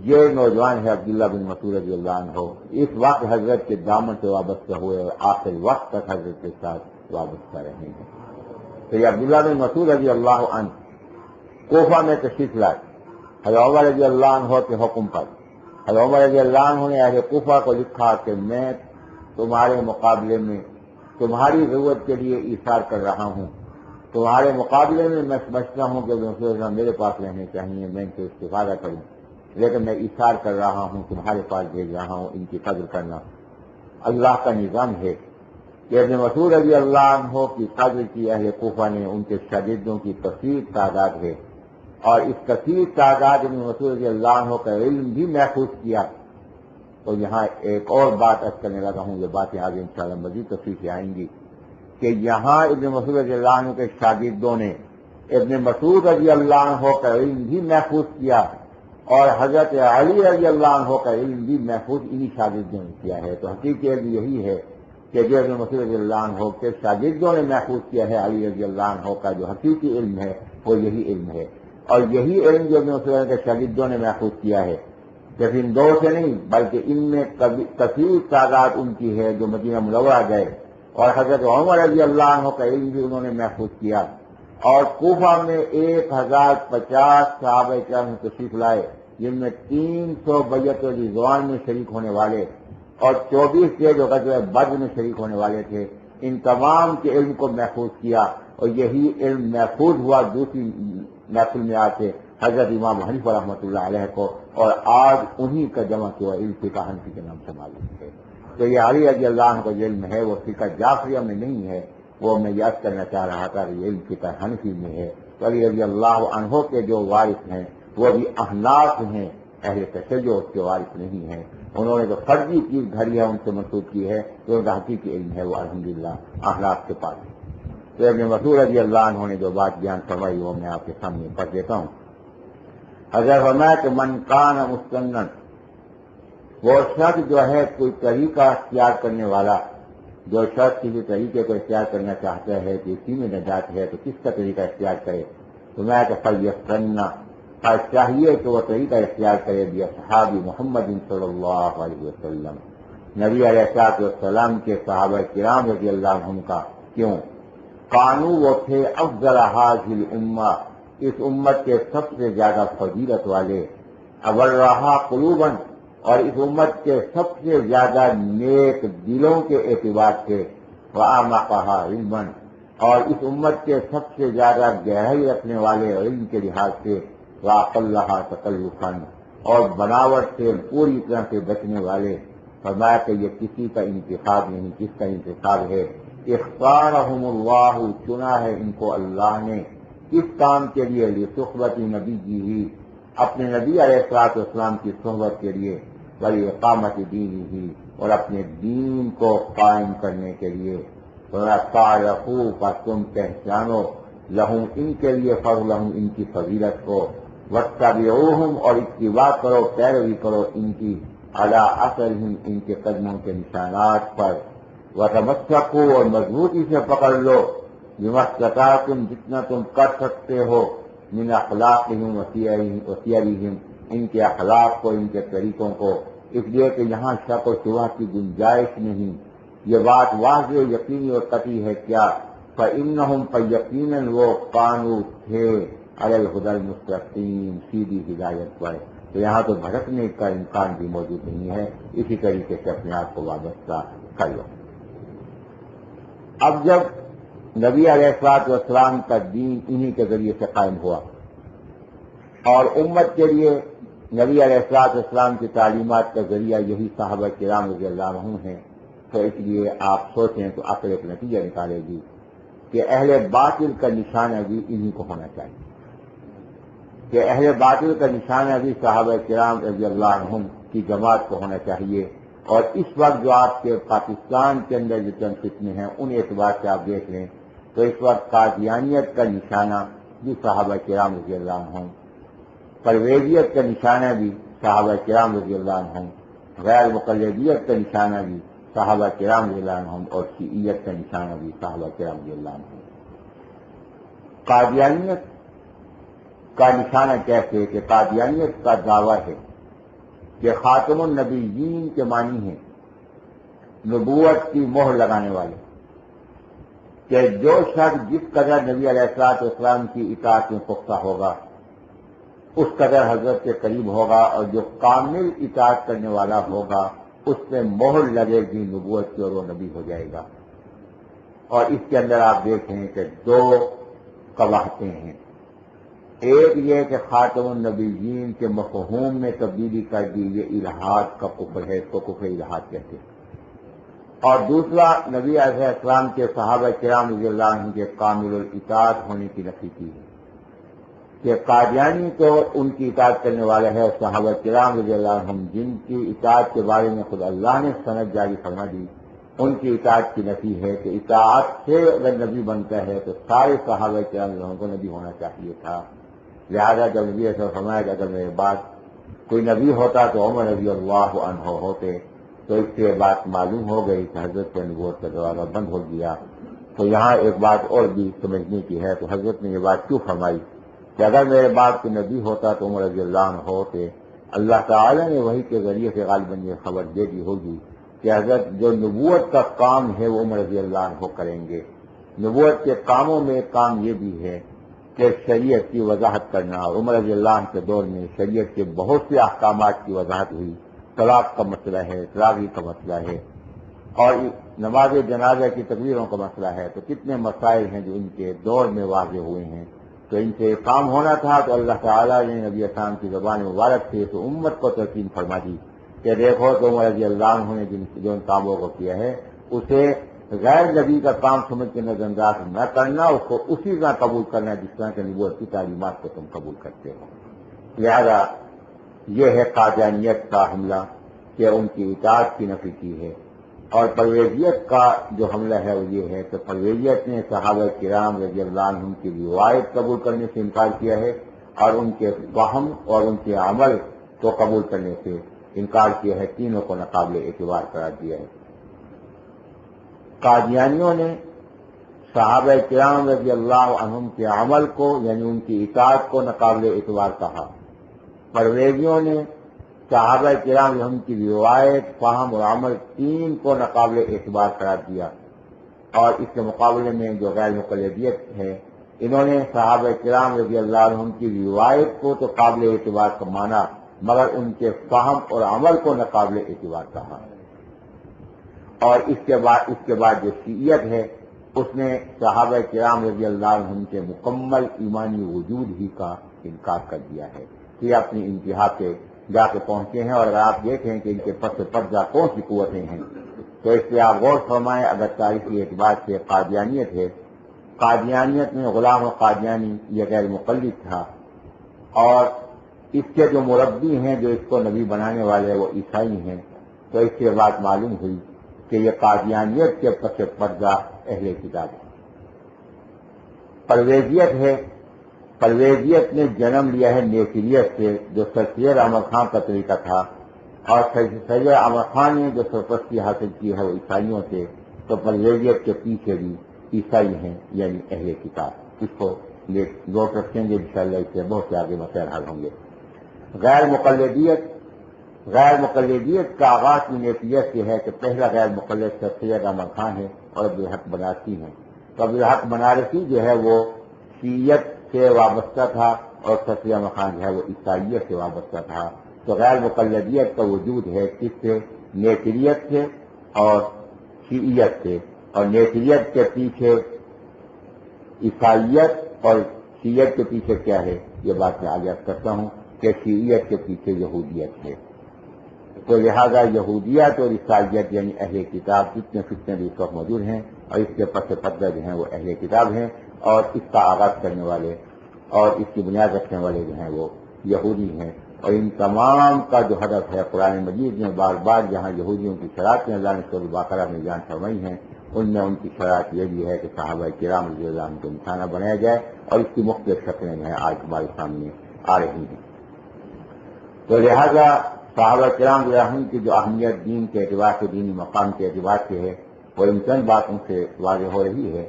یہ نوجوان ہے عبداللہ بن مسعود رضی اللہ عنہ، اس وقت حضرت کے دامن سے وابستہ ہوئے اور آخر وقت تک حضرت کے ساتھ وابستہ رہے ہیں۔ تو یہ عبداللہ بن مسعود رضی اللہ عنہ کوفہ میں تشریف لائے حضرت عمر رضی اللہ عنہ کے حکم پر۔ حضرت عمر رضی اللہ عنہ نے اہل کوفہ کو لکھا کہ میں تمہارے مقابلے میں تمہاری ضرورت کے لیے ایثار کر رہا ہوں، تمہارے مقابلے میں میں سمجھتا ہوں کہ میرے پاس رہنے چاہیے، میں ان سے استفادہ کروں، لیکن میں ایثار کر رہا ہوں، تمہارے پاس بھیج رہا ہوں، ان کی قدر کرنا۔ اللہ کا نظام ہے کہ ابن مسعود رضی اللہ عنہ کی قدر کی اہل کوفہ نے، ان کے شاگردوں کی کثیر تعداد ہے اور اس کثیر تعداد ابن مسعود رضی اللہ عنہ کا علم بھی محفوظ کیا۔ تو یہاں ایک اور بات عرض کرنے لگا ہوں، یہ باتیں آگے انشاءاللہ مزید تفصیل سے آئیں گی کہ یہاں ابن مسعود رضی اللہ عنہ کے شاگردوں نے ابن مسعود رضی اللہ عنہ کا علم بھی محفوظ کیا اور حضرت علی رضی اللہ عنہ کا علم بھی محفوظ انہی شاگردوں نے کیا ہے۔ تو حقیقی علم یہی ہے کہ جو ابن مسعود رضی اللہ عنہ کے شاگردوں نے محفوظ کیا ہے، علی رضی اللہ عنہ کا جو حقیقی علم ہے وہ یہی علم ہے، اور یہی علم جو ابن مسعود کے شاگردوں نے محفوظ کیا ہے صرف ان دو سے نہیں بلکہ ان میں کثیر تعداد ان کی ہے جو مدینہ منورہ گئے، اور حضرت عمر رضی اللہ عنہ کا علم بھی انہوں نے محفوظ کیا، اور کوفہ میں 1050 صحابہ کرام تشریف لائے جن میں 300 بیعت رضوان میں شریک ہونے والے اور 24 کے جو غزوہ بدر میں شریک ہونے والے تھے، ان تمام کے علم کو محفوظ کیا، اور یہی علم محفوظ ہوا دوسری محفل میں آ کے حضرت امام حنیفہ رحمۃ اللہ علیہ کو، اور آج انہی کا جمع کیا علم فقہ حنفی کے نام سے معلوم ہے۔ تو یہ علی رضی اللہ عنہ کا جو علم ہے وہ فقہ جعفریہ میں نہیں ہے، وہ میں یاد کرنا چاہ رہا تھا کہ یہ علم فقہ حنفی میں ہے۔ تو علی رضی اللہ عنہ کے جو وارث ہیں وہ بھی احناف ہیں، اہل تشیع اس کے وارث نہیں ہیں۔ انہوں نے جو فرضی چیز گھڑی ہے ان سے منسوخ کی ہے، تو ان کا حقیقی علم ہے وہ الحمدللہ احناف کے پاس ہے۔ تو ابن مسعود رضی اللہ عنہ نے جو بات بیان فرمائی وہ میں آپ کے سامنے پڑھ دیتا ہوں۔ حضرت فرمایا کہ من کان مستنن، وہ شخص جو ہے کوئی طریقہ اختیار کرنے والا، جو شخص کسی طریقے کو اختیار کرنا چاہتا ہے کہ اسی میں نجات ہے تو کس کا طریقہ اختیار کرے؟ تو میں کہ فلیستنّ، چاہیے کہ وہ طریقہ اختیار کرے بھی اصحاب محمد صلی اللہ علیہ وسلم، نبی علیہ الصلوۃ والسلام کے صحابہ کرام رضی اللہ عنہم کا۔ کیوں؟ کانو وہ تھے افضل هذه الامہ، اس امت کے سب سے زیادہ فضیلت والے، ابرھا قلوبا، اور اس امت کے سب سے زیادہ نیک دلوں کے اعتبار سے، واعمقھا علما، اور اس امت کے سب سے زیادہ گہرائی رکھنے والے علم کے لحاظ سے، واقلھا تکلفا، اور بناوٹ سے پوری طرح سے بچنے والے۔ فرمایا کہ یہ کسی کا انتخاب نہیں، کس کا انتخاب ہے؟ اختارہم اللہ، چنا ہے ان کو اللہ نے، کس کام کے لیے؟ لصحبت نبی ہی، اپنے نبی علیہ الصلوۃ والسلام کی صحبت کے لیے، ولاقامت دینہ، اور اپنے دین کو قائم کرنے کے لیے۔ فَتَعْرَفُوا، پس تم پہچانو، لہم ان کے لیے، فضلہم ان کی فضیلت کو، واتبعوہم، اور اتباع کرو، پیروی کرو ان کی، علی اثرہم، ان کے قدموں کے نشانات پر، وتمسکوا، اور مضبوطی سے پکڑ لو، بما استطعتم، جتنا تم کر سکتے ہو، من اخلاقہم وسیرہم، ان کے اخلاق کو، ان کے طریقوں کو، اس لیے کہ یہاں شک و شبہ کی گنجائش نہیں، یہ بات واضح یقینی اور قطعی ہے کیا؟ فإنہم، یقیناً وہ، کانوا تھے، علی الہدی المستقیم، سیدھی ہدایت پر۔ تو یہاں تو بھٹکنے کا امکان بھی موجود نہیں ہے، اسی طریقے سے اپنے آپ کو وابستہ کر لو۔ اب جب نبی علیہ الصلوۃ والسلام کا دین انہی کے ذریعے سے قائم ہوا، اور امت کے لیے نبی علیہ الصلوۃ والسلام کی تعلیمات کا ذریعہ یہی صحابہ کرام رضی اللہ عنہم ہیں، تو اس لیے آپ سوچیں تو عقل ایک نتیجہ نکالے گی کہ اہل باطل کا نشانہ بھی انہی کو ہونا چاہیے، کہ اہل باطل کا نشانہ بھی صحابہ کرام رضی اللہ عنہم کی جماعت کو ہونا چاہیے۔ اور اس وقت جو آپ کے پاکستان کے اندر جو چند فتنے ہیں ان اعتبار سے آپ دیکھ لیں تو اس وقت قادیانیت کا نشانہ بھی صحابہ کرام رضی اللہ عنہم، پرویزیت کا نشانہ بھی صحابہ کرام رضی اللہ عنہم، غیر مقلدیت کا نشانہ بھی صحابہ کرام رضی اللہ عنہم، اور شیعیت کا نشانہ بھی صحابہ کرام رضی اللہ عنہم۔ قادیانیت کا نشانہ کیسے؟ کہ قادیانیت کا دعویٰ ہے کہ خاتم النبیین کے معنی ہیں نبوت کی مہر لگانے والے، کہ جو شخص جس قدر نبی علیہ الصلوۃ والسلام کی اطاعت میں پختہ ہوگا اس قدر حضرت کے قریب ہوگا، اور جو کامل اطاعت کرنے والا ہوگا اس میں مہر لگے گی نبوت کی اور وہ نبی ہو جائے گا۔ اور اس کے اندر آپ دیکھیں کہ دو قباحتیں ہیں، ایک یہ کہ خاتم النبیین کے مفہوم میں تبدیلی کر دی، یہ الہاد کا کفر ہے، اس کو کفر الہاد کہتے ہیں، اور دوسرا نبی علیہ السلام کے صحابہ کرام رضی اللہ عنہ کے کامل الاطاعت ہونے کی نفی کی ہے، کہ قادیانی تو ان کی اطاعت کرنے والا ہے، صحابہ کرام رضی اللہ عنہم جن کی اطاعت کے بارے میں خود اللہ نے سند جاری فرما دی، ان کی اطاعت کی نفی ہے کہ اطاعت سے اگر نبی بنتا ہے تو سارے صحابہ کرام رضی اللہ عنہ کو نبی ہونا چاہیے تھا۔ لہذا جب نبی ایسا فرمایا کہ اگر میرے بعد کوئی نبی ہوتا تو عمر رضی اللہ عنہ ہوتے، تو اس سے بات معلوم ہو گئی کہ حضرت کے نبوت کا دروازہ بند ہو گیا۔ تو یہاں ایک بات اور بھی سمجھنے کی ہے، تو حضرت نے یہ بات کیوں فرمائی کہ اگر میرے بعد کوئی نبی ہوتا تو عمر رضی اللہ عنہ ہوتے؟ اللہ تعالیٰ نے وحی کے ذریعے سے غالباً یہ خبر دے دی ہوگی کہ حضرت جو نبوت کا کام ہے وہ عمر رضی اللہ عنہ کریں گے۔ نبوت کے کاموں میں کام یہ بھی ہے کہ شریعت کی وضاحت کرنا، اور عمر رضی اللہ عنہ کے دور میں شریعت کے بہت سے احکامات کی وضاحت ہوئی، طلاق کا مسئلہ ہے، طلاقی کا مسئلہ ہے، اور نماز جنازہ کی تکبیروں کا مسئلہ ہے، تو کتنے مسائل ہیں جو ان کے دور میں واضح ہوئے ہیں. تو ان سے کام ہونا تھا تو اللہ تعالیٰ نے نبی اسلام کی زبان مبارک سے تو امت کو تلقین فرما دی کہ دیکھو تم رضی اللہ عنہ نے جو ان کاموں کو کیا ہے اسے غیر نبی کا کام سمجھ کے نظر انداز نہ کرنا، اس کو اسی طرح قبول کرنا جس طرح کے نبوت کی تعلیمات کو تم قبول کرتے ہو. لہذا یہ ہے قادیانیت کا حملہ کہ ان کی اطاعت کی نفی کی ہے. اور پرویزیت کا جو حملہ ہے وہ یہ ہے کہ پرویزیت نے صحابہ کرام رضی اللہ عنہم کی روایت قبول کرنے سے انکار کیا ہے اور ان کے فہم اور ان کے عمل کو قبول کرنے سے انکار کیا ہے، تینوں کو ناقابل اعتبار قرار دیا ہے. قادیانیوں نے صحابہ کرام رضی اللہ عنہم کے عمل کو یعنی ان کی اطاعت کو ناقابل اعتبار کہا. پرویزیوں نے صحابہ کرام عنہم کی روایت، فہم اور عمل تین کو ناقابل اعتبار قرار دیا. اور اس کے مقابلے میں جو غیر مقلدیت ہے انہوں نے صحابہ کرام رضی اللہ عنہم کی روایت کو تو قابل اعتبار کا مانا مگر ان کے فہم اور عمل کو ناقابل اعتبار کہا. اور اس کے بعد جو شیعیت ہے اس نے صحابہ کرام رضی اللہ عنہم کے مکمل ایمانی وجود ہی کا انکار کر دیا ہے. یہ اپنی انتہا پہ جا کے پہنچے ہیں. اور اگر آپ دیکھیں کہ ان کے پس پردہ کون سی قوتیں ہیں تو اس پہ آپ غور فرمائیں. اگر تاریخی اعتبار سے قادیانیت ہے، قادیانیت میں غلام و قادیانی یہ غیر مقلد تھا اور اس کے جو مربی ہیں جو اس کو نبی بنانے والے وہ عیسائی ہیں. تو اس سے بات معلوم ہوئی کہ یہ قادیانیت کے پس پردہ اہل کتاب ہے. پرویزیت ہے، پرویزیت نے جنم لیا ہے نیچریت سے جو سر سید احمد خان کا طریقہ تھا، اور سر سید احمد خان نے جو سرپرستی حاصل کی ہے وہ عیسائیوں سے. تو پرویزیت کے پیچھے بھی عیسائی ہیں یعنی اہل کتاب. اس کو نوٹ رکھیں گے انشاءاللہ، اس سے بہت سے آگے مسائل حل ہوں گے. غیر مقلدیت کا آغاز کی نیچریت سے ہے کہ پہلا غیر مقلد سر سید احمد خان ہے اور عبدالحق بنارسی ہیں. تو عبدالحق بنارسی جو ہے وہ شیعیت سے وابستہ تھا اور سر سید احمد خان جو ہے وہ عیسائیت سے وابستہ تھا. تو غیر مقلدیت کا وجود ہے کس سے؟ نیچریت سے اور شیعیت سے. اور نیچریت کے پیچھے عیسائیت اور شیعیت کے پیچھے کیا ہے یہ بات میں آگے کرتا ہوں کہ شیعیت کے پیچھے یہودیت ہے. تو لہذا یہودیت اور عیسائیت یعنی اہل کتاب جتنے فتنے بھی اس وقت موجود ہیں اور اس کے پس پردہ جو ہیں وہ اہل کتاب ہیں اور اس کا آغاز کرنے والے اور اس کی بنیاد رکھنے والے جو ہیں وہ یہودی ہیں. اور ان تمام کا جو ہدف ہے قرآن مجید میں بار بار جہاں یہودیوں کی شرائط اللہ نے سورۃ البقرہ میں بیان فرمائی ہیں ان میں ان کی شرائط یہ بھی ہے کہ صحابہ کرام رضی اللہ عنہم کو نشانہ بنایا جائے اور اس کی مختلف شکلیں جو ہیں آج ہمارے سامنے آ رہی ہیں. تو لہذا صحابہ کرام رضی اللہ عنہم کی جو اہمیت دین کے اعتبار سے، دینی مقام کے اعتبار سے ہے وہ ان چند باتوں سے واضح ہو رہی ہے.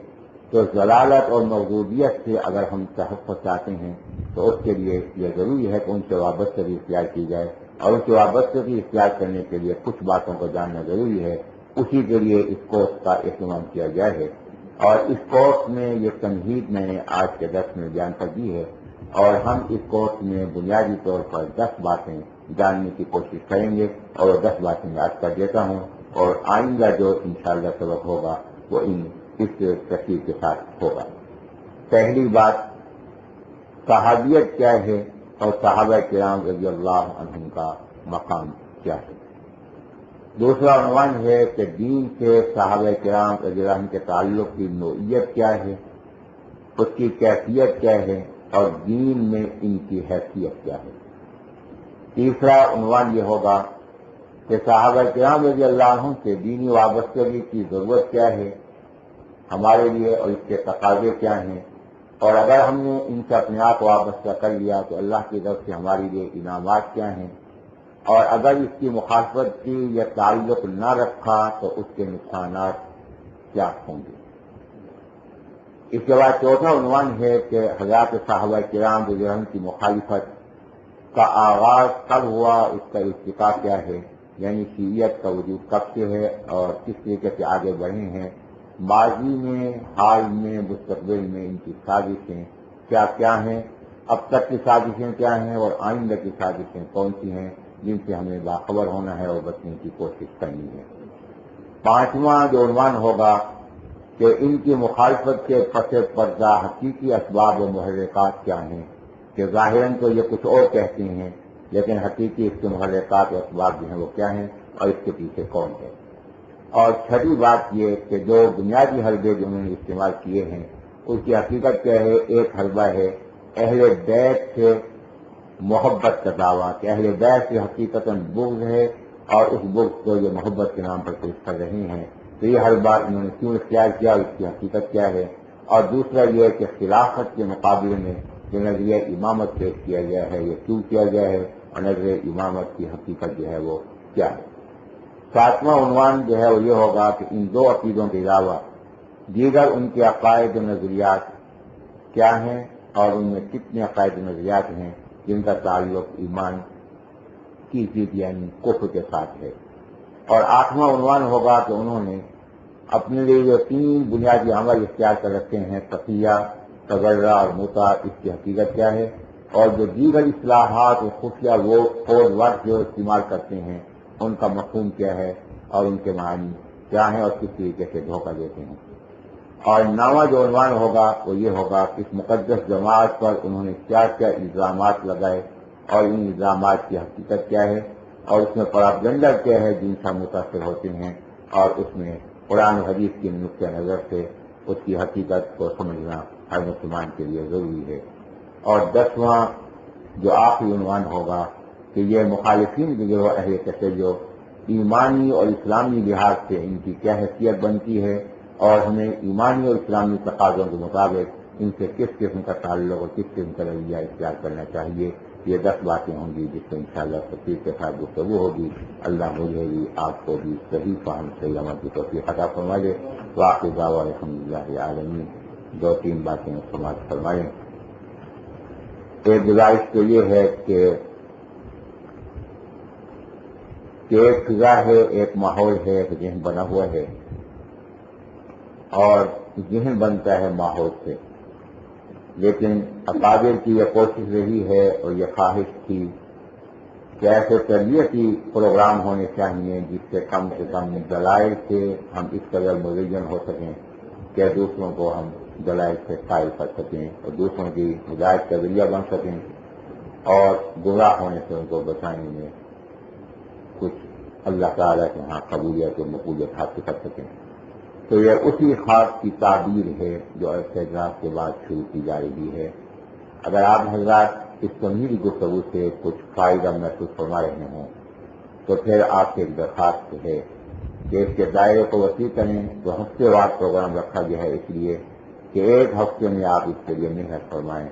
تو ضلالت اور موجودیت سے اگر ہم تحفظ چاہتے ہیں تو اس کے لیے یہ ضروری ہے کہ ان سے وابستگی اختیار کی جائے اور ان سے وابستگی اختیار کرنے کے لیے کچھ باتوں کو جاننا ضروری ہے. اسی کے لیے اس کورس کا اہتمام کیا گیا ہے اور اس کورس میں یہ تمہید میں نے آج کے درس میں بیان کر دی ہے اور ہم اس کورس میں بنیادی طور پر 10 باتیں جاننے کی کوشش کریں گے اور 10 باتیں یاد کر دیتا ہوں اور آئندہ جو انشاءاللہ سبق ہوگا وہ اس ترتیب کے ساتھ ہوگا. پہلی بات صحابیت کیا ہے اور صحابہ کرام رضی اللہ عنہم کا مقام کیا ہے. دوسرا عنوان ہے کہ دین سے صحابہ کرام رضی اللہ عنہم کے تعلق کی نوعیت کیا ہے، اس کی کیفیت کیا ہے اور دین میں ان کی حیثیت کیا ہے. تیسرا عنوان یہ ہوگا کہ صحابہ کرام رضی اللہ عنہم سے دینی وابستگی کی ضرورت کیا ہے ہمارے لیے اور اس کے تقاضے کیا ہیں، اور اگر ہم نے ان سے اپنے آپ وابستہ کر لیا تو اللہ کی طرف سے ہمارے لیے انعامات کیا ہیں، اور اگر اس کی مخالفت کی یا تعلق نہ رکھا تو اس کے نقصانات کیا ہوں گے. اس کے بعد چوتھا عنوان ہے کہ حضرات صحابہ کرام رضی اللہ عنہم کی مخالفت کا آغاز کب ہوا، اس کا ارتقا کیا ہے، یعنی شیعیت کا وجود کب سے ہے اور کس طریقے سے آگے بڑھے ہیں، ماضی میں، حال میں، مستقبل میں ان کی سازشیں کیا کیا ہیں، اب تک کی سازشیں کیا ہیں اور آئندہ کی سازشیں کون سی ہیں. جن سے ہمیں باخبر ہونا ہے اور بچنے کی کوشش کرنی ہے۔ پانچواں جو عنوان ہوگا کہ ان کی مخالفت کے پس پردہ حقیقی اسباب و محرکات کیا ہیں، کہ ظاہراً تو یہ کچھ اور کہتے ہیں لیکن حقیقی اس کے محرکات و اسباب جو ہیں وہ کیا ہیں اور اس کے پیچھے کون ہے۔ اور چھٹی بات یہ کہ جو بنیادی حلبے جو انہوں نے استعمال کیے ہیں اس کی حقیقت کیا ہے۔ ایک حلبہ ہے اہل بیت سے محبت کا دعویٰ کہ اہل بیت سے حقیقتاً بغض ہے اور اس بغض کو یہ محبت کے نام پر پیش کر رہے ہیں، تو یہ حلبہ انہوں نے کیوں اختیار کیا، اس کی حقیقت کیا ہے۔ اور دوسرا یہ کہ خلافت کے مقابلے میں جو نظریہ امامت پیش کیا گیا ہے یہ کیوں کیا گیا ہے اور نظریہ امامت کی حقیقت جو ہے وہ کیا ہے۔ ساتواں عنوان جو ہے وہ یہ ہوگا کہ ان دو عقیدوں کے علاوہ دیگر ان کے عقائد و نظریات کیا ہیں اور ان میں کتنے عقائد و نظریات ہیں جن کا تعلق ایمان کی ضد یعنی کفر کے ساتھ ہے۔ اور آٹھواں عنوان ہوگا کہ انہوں نے اپنے لیے جو تین بنیادی عمل اختیار کر رکھے ہیں تقیہ، تبرہ اور مطاع، اس کی حقیقت کیا ہے، اور جو دیگر اصلاحات اور خفیہ وہ کوڈ ورڈ جو استعمال کرتے ہیں ان کا مفہوم کیا ہے اور ان کے معنی کیا ہیں اور کس طریقے سے دھوکہ دیتے ہیں۔ اور نواں جو عنوان ہوگا وہ یہ ہوگا کہ اس مقدس جماعت پر انہوں نے کیا کیا الزامات لگائے اور ان الزامات کی حقیقت کیا ہے اور اس میں پراپگنڈا کیا ہے جن سے متاثر ہوتے ہیں، اور اس میں قرآن و حدیث کے نقطہ نظر سے اس کی حقیقت کو سمجھنا ہر مسلمان کے لیے ضروری ہے۔ اور 10واں جو آخری عنوان ہوگا کہ یہ مخالفین کے جو اہل تشیع ایمانی اور اسلامی لحاظ سے ان کی کیا حیثیت بنتی ہے اور ہمیں ایمانی اور اسلامی تقاضوں کے مطابق ان سے کس قسم کا تعلق اور کس قسم کا رویہ اختیار کرنا چاہیے۔ یہ 10 باتیں ہوں گی جس سے انشاءاللہ تفصیل کے ساتھ گفتگو ہوگی۔ اللہ مجھے بھی آپ کو بھی صحیح فہم صحیح عمل کی توفیق عطا فرمائے۔ واقعی دعویٰ الحمدللہ عالمین۔ 2-3 باتیں سماعت فرمائیں۔ ایک گزارش تو یہ ہے کہ ایک فضا ہے، ایک ماحول ہے، ایک ذہن بنا ہوا ہے اور ذہن بنتا ہے ماحول سے، لیکن اکابر کی یہ کوشش رہی ہے اور یہ خواہش تھی کہ ایسے تربیتی پروگرام ہونے چاہیے جس سے کم دلائل سے ہم اس قدر مزین ہو سکیں کہ دوسروں کو ہم دلائل سے قائل کر سکیں اور دوسروں کی ہدایت کا ذریعہ بن سکیں اور گمراہ ہونے سے ان کو بچانے میں کچھ اللہ تعالیٰ کے ہاں قبولیت و مقبولیت حاصل کر سکیں۔ تو یہ اسی خاص کی تعبیر ہے جو احتجاج کے بعد شروع کی جا رہی ہے۔ اگر آپ حضرات اس تمہیدی گفتگو سے کچھ فائدہ محسوس فرما رہے ہوں تو پھر آپ سے ایک درخواست ہے کہ اس کے دائرے کو وسیع کریں۔ تو ہفتے وار پروگرام رکھا گیا ہے اس لیے کہ ایک ہفتے میں آپ اس کے لیے محنت فرمائیں،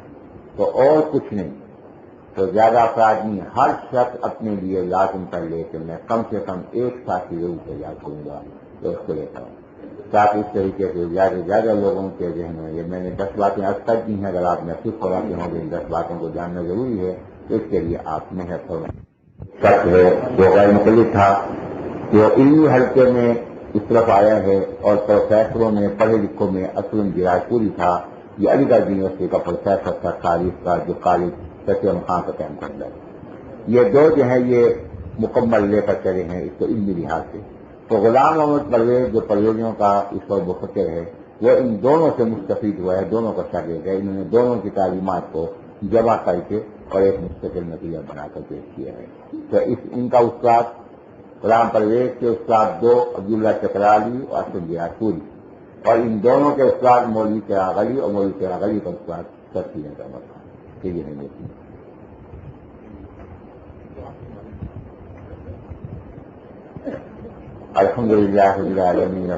تو اور کچھ نہیں تو زیادہ افراد نہیں، ہر شخص اپنے لیے لازم کر لے کہ میں کم سے کم ایک ساتھی ضرور تیار کروں گا تو اس کو لیتا ہوں، تاکہ اس طریقے سے زیادہ سے زیادہ لوگوں کے ذہن میں یہ میں نے 10 باتیں اب تک دی ہیں، اگر آپ محسوس کراتے ہوں گے ان 10 باتوں کو جاننا ضروری ہے تو اس کے لیے آپ محنت کریں۔ سچ ہے جو غیر مختلف تھا جو علمی حلقے میں اس طرف آیا ہے اور پروفیسروں میں پڑھے لکھوں میں اصل گراج پوری تھا، یہ علی گڑھ یونیورسٹی کا پروفیسر تھا تاریخ کا جو کالج سچے مقام کا قائم کرتا ہے۔ یہ دو جو ہیں یہ مکمل لے کر چلے ہیں اس کو علمی لحاظ سے۔ تو غلام محمد پرویز جو پرویزوں کا اس وقت مفکر ہے وہ ان دونوں سے مستفید ہوا ہے، دونوں کا شاگرد ہے، انہوں نے دونوں کی تعلیمات کو جمع کر کے اور ایک مستقل نتیجہ بنا کر پیش کیا ہے۔ تو ان کا استاد غلام پرویز کے استاد 2 عبداللہ چکرالی اور اسد گراجپوری، اور ان دونوں کے استاد مولوی چراغ علی اور مولوی چراغ علی کا استاد سرسید احمد خان۔ یہ ہے میری الحمدللہ رب العالمین۔